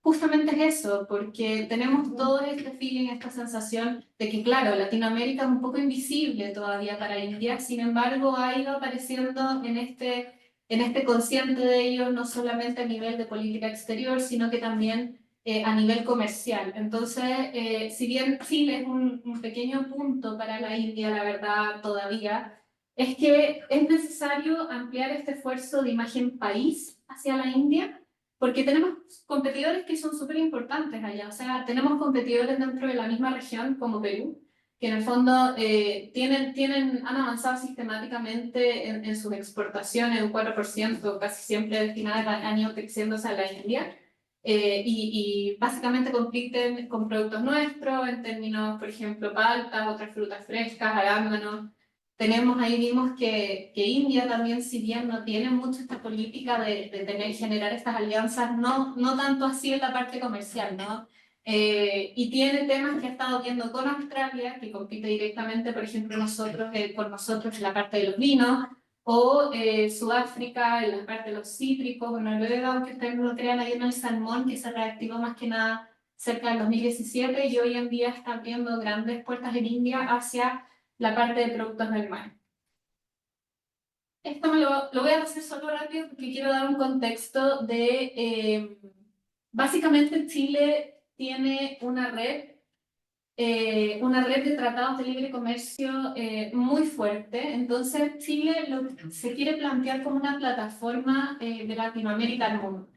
Justamente es eso, porque tenemos todo este feeling, esta sensación de que, claro, Latinoamérica es un poco invisible todavía para India, sin embargo, ha ido apareciendo en este consciente de ellos, no solamente a nivel de política exterior, sino que también a nivel comercial. Entonces, si bien Chile es un pequeño punto para la India, la verdad, todavía, es que es necesario ampliar este esfuerzo de imagen país hacia la India, porque tenemos competidores que son súper importantes allá. O sea, tenemos competidores dentro de la misma región, como Perú, que en el fondo han avanzado sistemáticamente en sus exportaciones, un 4%, casi siempre destinadas, han ido creciendo hacia la India. Y básicamente compiten con productos nuestros en términos, por ejemplo, paltas, otras frutas frescas, arándanos. Vimos que India también, si bien no tiene mucho esta política de generar estas alianzas, no tanto así en la parte comercial, ¿no? Y tiene temas que ha estado viendo con Australia, que compite directamente, por ejemplo, con nosotros en la parte de los vinos, o Sudáfrica en la parte de los cítricos, o Noruega, aunque ustedes no lo crean, ahí en el salmón, que se reactivó más que nada cerca del 2017, y hoy en día están viendo grandes puertas en India hacia la parte de productos del mar. Esto lo voy a hacer solo rápido porque quiero dar un contexto de... básicamente Chile tiene una red de tratados de libre comercio muy fuerte. Entonces Chile se quiere plantear como una plataforma de Latinoamérica al mundo.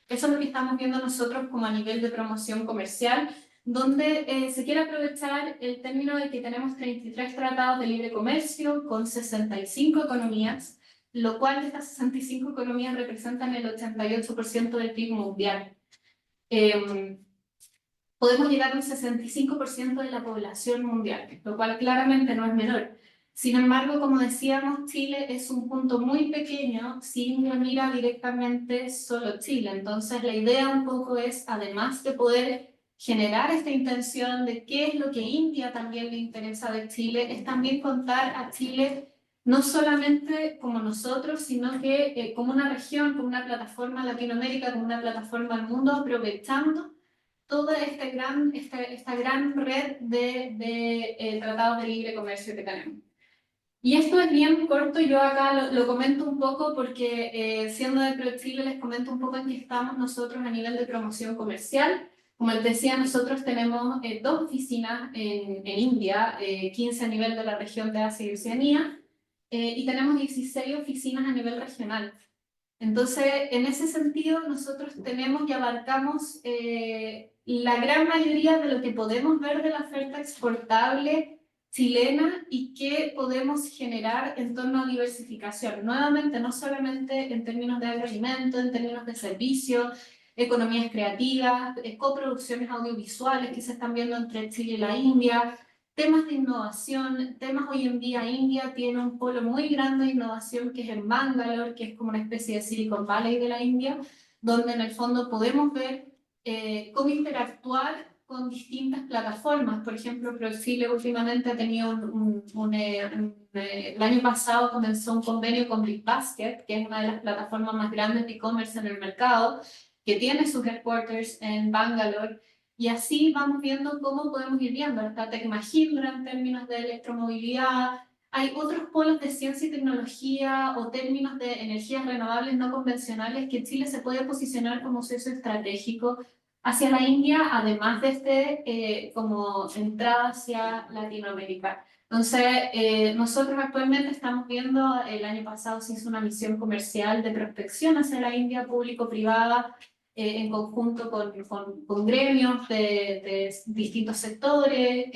Eso es lo que estamos viendo nosotros como a nivel de promoción comercial, donde se quiere aprovechar el término de que tenemos 33 tratados de libre comercio con 65 economías, lo cual de estas 65 economías representan el 88% del PIB mundial. Podemos llegar a un 65% de la población mundial, lo cual claramente no es menor. Sin embargo, como decíamos, Chile es un punto muy pequeño si uno mira directamente solo Chile. Entonces, la idea un poco es, además de poder generar esta intención de qué es lo que India también le interesa de Chile, es también contar a Chile no solamente como nosotros, sino que como una región, como una plataforma Latinoamérica, como una plataforma al mundo, aprovechando toda esta gran red de tratados de libre comercio que tenemos. Y esto es bien corto, yo acá lo comento un poco porque siendo de ProChile les comento un poco en qué estamos nosotros a nivel de promoción comercial. Como les decía, nosotros tenemos 2 oficinas en India, 15 a nivel de la región de Asia y Oceanía, y tenemos 16 oficinas a nivel regional. Entonces, en ese sentido, nosotros tenemos y abarcamos la gran mayoría de lo que podemos ver de la oferta exportable chilena y que podemos generar en torno a diversificación. Nuevamente, no solamente en términos de agroalimento, en términos de servicios, economías creativas, coproducciones audiovisuales que se están viendo entre Chile y la India, temas de innovación, temas hoy en día. India tiene un polo muy grande de innovación que es en Bangalore, que es como una especie de Silicon Valley de la India, donde en el fondo podemos ver cómo interactuar con distintas plataformas. Por ejemplo, ProChile últimamente ha tenido el año pasado comenzó un convenio con BigBasket, que es una de las plataformas más grandes de e-commerce en el mercado, que tiene sus headquarters en Bangalore. Y así vamos viendo cómo podemos ir viendo. Está Tech Mahindra en términos de electromovilidad. Hay otros polos de ciencia y tecnología o términos de energías renovables no convencionales que Chile se puede posicionar como socio estratégico hacia la India, además de como entrada hacia Latinoamérica. Entonces, nosotros actualmente estamos viendo, el año pasado se hizo una misión comercial de prospección hacia la India, público-privada, en conjunto con gremios de distintos sectores.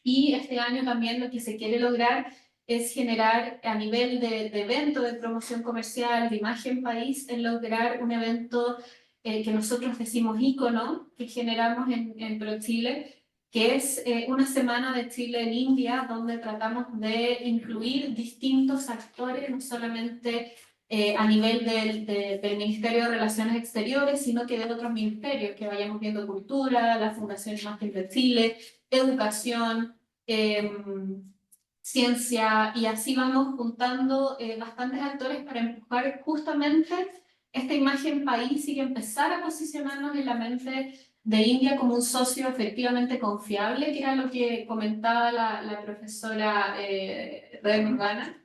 Y este año también lo que se quiere lograr es generar a nivel de evento de promoción comercial, de imagen país, en lograr un evento que nosotros decimos ícono, que generamos en ProChile, que es una semana de Chile en India, donde tratamos de incluir distintos actores, no solamente a nivel del Ministerio de Relaciones Exteriores, sino que de otros ministerios, que vayamos viendo cultura, la Fundación Imagen de Chile, educación, ciencia, y así vamos juntando bastantes actores para empujar justamente esta imagen país y empezar a posicionarnos en la mente de India como un socio efectivamente confiable, que era lo que comentaba la profesora Urbana,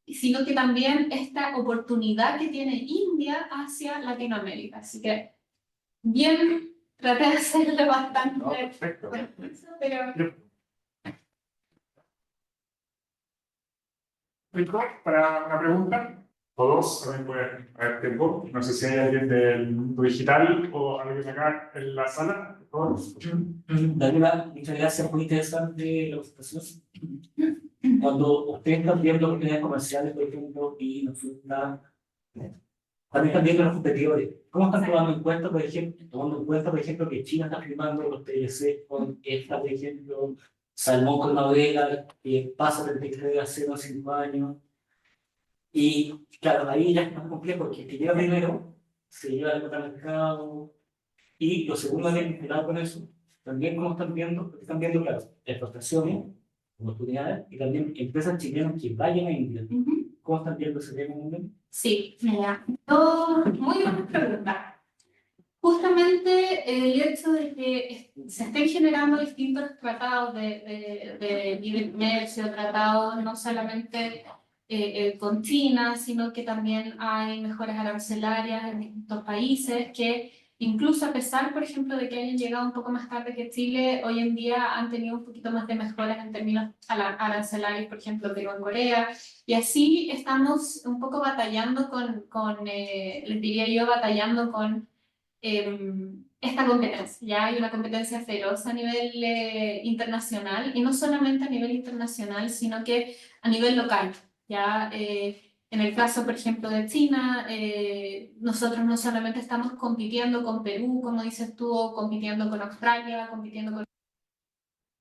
sino que también esta oportunidad que tiene India hacia Latinoamérica. Así que bien, traté de hacerlo bastante. No, perfecto. Pero... ¿Rico? ¿Para una pregunta? Todos también pueden haber tiempo. No sé si hay alguien del mundo digital o alguien acá en la sala. Todos. Daniela, muchas gracias, muy interesante la presentación. Cuando ustedes están viendo oportunidades comerciales, por ejemplo, y nos también están viendo los competidores, ¿cómo están tomando en cuenta, por ejemplo, que China está firmando los TLC con esta, por ejemplo, salmón con novela, que pasa del 23 a 0 a 5 años? Y claro, ahí ya es más complejo, porque el que llega primero se lleva el mercado. Y lo segundo, vinculado con eso, también como están viendo, claro, exportaciones, oportunidades, y también empresas chilenas que vayan a India. ¿Cómo están viendo ese tema mundial? Sí, mira, muy buena pregunta. Justamente el hecho de que se estén generando distintos tratados de libre comercio, tratados no solamente con China, sino que también hay mejoras arancelarias en distintos países que incluso a pesar, por ejemplo, de que hayan llegado un poco más tarde que Chile, hoy en día han tenido un poquito más de mejoras en términos arancelarios, por ejemplo, Perú en Corea, y así estamos un poco batallando les diría yo, batallando con esta competencia. Ya hay una competencia feroz a nivel internacional, y no solamente a nivel internacional, sino que a nivel local. Ya en el caso, por ejemplo, de China, nosotros no solamente estamos compitiendo con Perú, como dices tú, o compitiendo con Australia,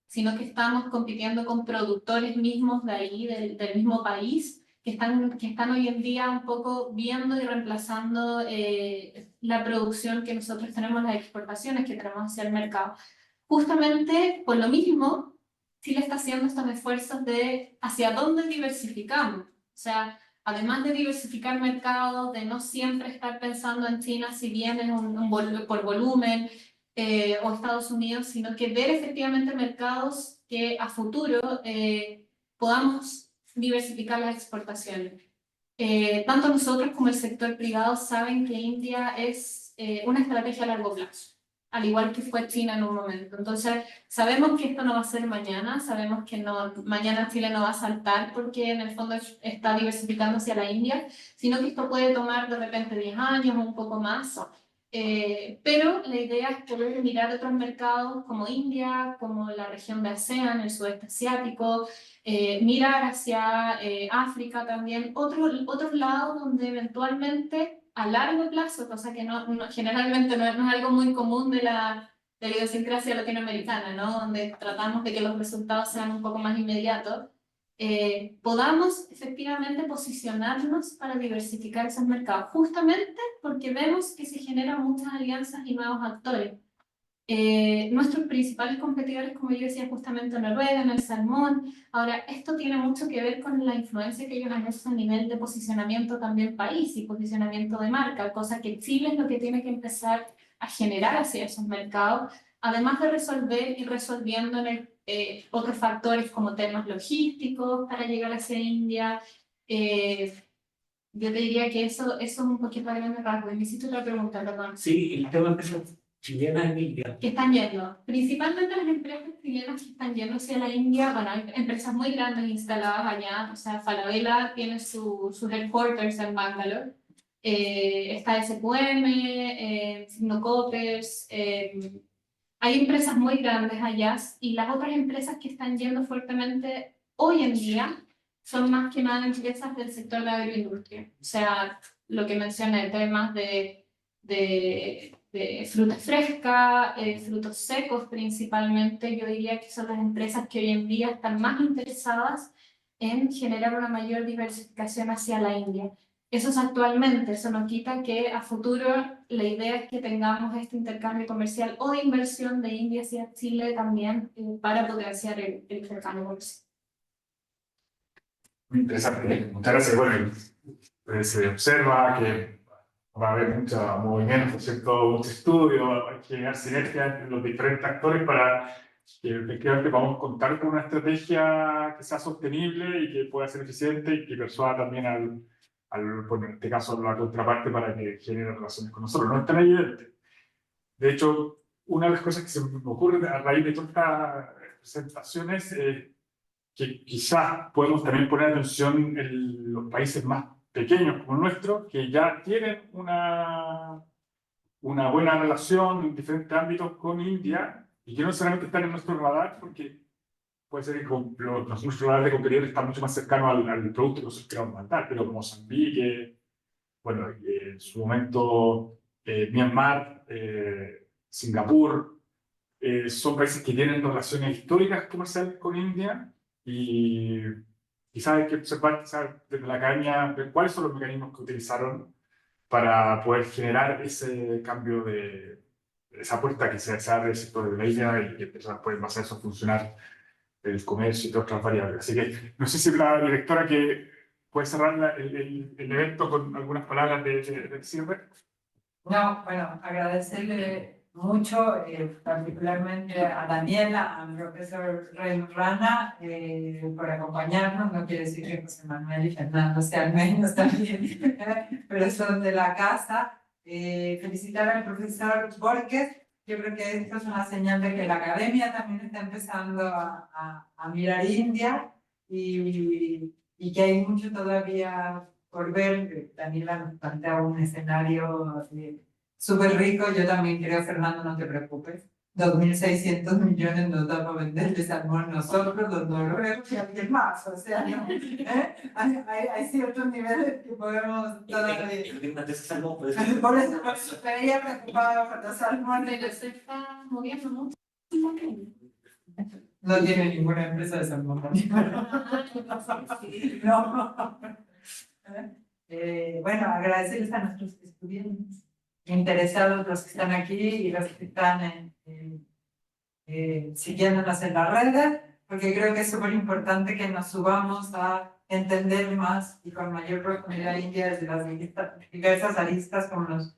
sino que estamos compitiendo con productores mismos de ahí, del mismo país, que están hoy en día un poco viendo y reemplazando la producción que nosotros tenemos, las exportaciones que tenemos hacia el mercado. Justamente por lo mismo, Chile está haciendo estos esfuerzos de hacia dónde diversificamos. O sea, además de diversificar mercados, de no siempre estar pensando en China, si bien es por volumen, o Estados Unidos, sino que ver efectivamente mercados que a futuro podamos diversificar las exportaciones. Tanto nosotros como el sector privado saben que India es una estrategia a largo plazo, al igual que fue China en un momento. Entonces, sabemos que esto no va a ser mañana, sabemos que mañana Chile no va a saltar porque en el fondo está diversificando hacia la India, sino que esto puede tomar de repente 10 años o un poco más. Pero la idea es poder mirar otros mercados como India, como la región de ASEAN, el sudeste asiático, mirar hacia África también, otros lados donde eventualmente a largo plazo, cosa que generalmente no es algo muy común de la idiosincrasia latinoamericana, ¿no? Donde tratamos de que los resultados sean un poco más inmediatos, podamos efectivamente posicionarnos para diversificar esos mercados, justamente porque vemos que se generan muchas alianzas y nuevos actores. Nuestros principales competidores, como yo decía, justamente Noruega, en el salmón. Ahora, esto tiene mucho que ver con la influencia que ellos han hecho a nivel de posicionamiento también país y posicionamiento de marca, cosa que Chile es lo que tiene que empezar a generar hacia esos mercados, además de resolver y resolviendo otros factores como temas logísticos para llegar hacia India. Yo te diría que eso es un poquito a grandes rasgos. Me hiciste otra pregunta, perdón. Sí, el tema de empresas chilenas en India. Que están yendo. Principalmente las empresas chilenas que están yendo hacia la India. Bueno, hay empresas muy grandes instaladas allá. O sea, Falabella tiene sus headquarters en Bangalore. Está SQM, Signocopers. Hay empresas muy grandes allá, y las otras empresas que están yendo fuertemente hoy en día son más que nada empresas del sector de la agroindustria. O sea, lo que mencioné, temas de fruta fresca, frutos secos principalmente. Yo diría que son las empresas que hoy en día están más interesadas en generar una mayor diversificación hacia la India. Eso es actualmente, eso no quita que a futuro la idea es que tengamos este intercambio comercial o de inversión de India hacia Chile también, para potenciar el intercambio comercial. Muy interesante. Muchas gracias. Bueno, se observa que va a haber mucho movimiento, ¿cierto? Mucho estudio, hay que generar sinergia entre los diferentes actores para que efectivamente podamos contar con una estrategia que sea sostenible y que pueda ser eficiente y que persuada también bueno, en este caso, a la contraparte para que genere relaciones con nosotros. No es tan evidente. De hecho, una de las cosas que se me ocurre a raíz de todas estas presentaciones es que quizás podemos también poner atención en los países más pequeños como el nuestro, que ya tienen una buena relación en diferentes ámbitos con India y que no solamente están en nuestro radar, porque puede ser que nuestro radar de competidores está mucho más cercano al producto que nosotros queramos mandar, pero como Mozambique, bueno, en su momento Myanmar, Singapur, son países que tienen relaciones históricas comerciales con India y quizás hay que observar desde la academia cuáles son los mecanismos que utilizaron para poder generar ese cambio esa puerta que se abre el sector de la India y que puede en base a eso funcionar el comercio y todas otras variables. Así que no sé si la directora que puede cerrar el evento con algunas palabras de cierre. No, bueno, agradecerle mucho, particularmente a Daniela, al profesor Rey Rana, por acompañarnos. No quiere decir que José Manuel y Fernando sean menos también, pero son de la casa. Felicitar al profesor Borges. Yo creo que esto es una señal de que la academia también está empezando a mirar India y que hay mucho todavía por ver. Daniela nos plantea un escenario súper rico. Yo también creo, Fernando, no te preocupes. 2.600 millones nos da para venderle salmón nosotros, los noruegos y alguien más. O sea, ¿no? Hay ciertos niveles que podemos todavía. Por eso me veía preocupada por los salmones. Pero se está moviendo mucho. No tiene ninguna empresa de salmón. No. Bueno, agradecerles a nuestros estudiantes interesados, los que están aquí y los que están siguiéndonos en las redes, porque creo que es súper importante que nos subamos a entender más y con mayor profundidad India desde las diversas aristas, como nos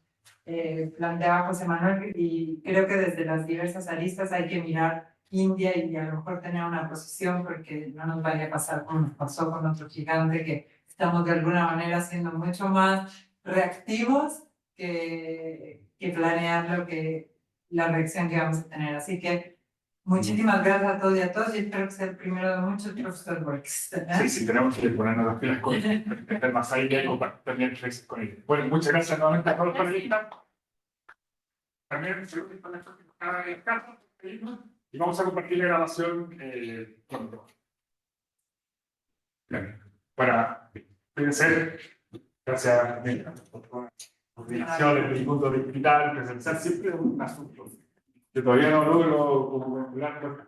planteaba José Manuel, y creo que desde las diversas aristas hay que mirar India y a lo mejor tener una posición, porque no nos vaya a pasar como nos pasó con otro gigante, que estamos de alguna manera siendo mucho más reactivos que planear la reacción que vamos a tener. Así que muchísimas gracias a todos y a todos, y espero que sea el primero de muchos, profesor Borges. Sí, tenemos que ponernos las pilas con meter más ahí y compartir también reflexiones con ellos. Bueno, muchas gracias nuevamente a todos los panelistas. También y vamos a compartir la grabación pronto. Bien. Para vencer, gracias por la coordinación desde el mundo digital, presencial, siempre es un asunto que todavía no logro como vincular.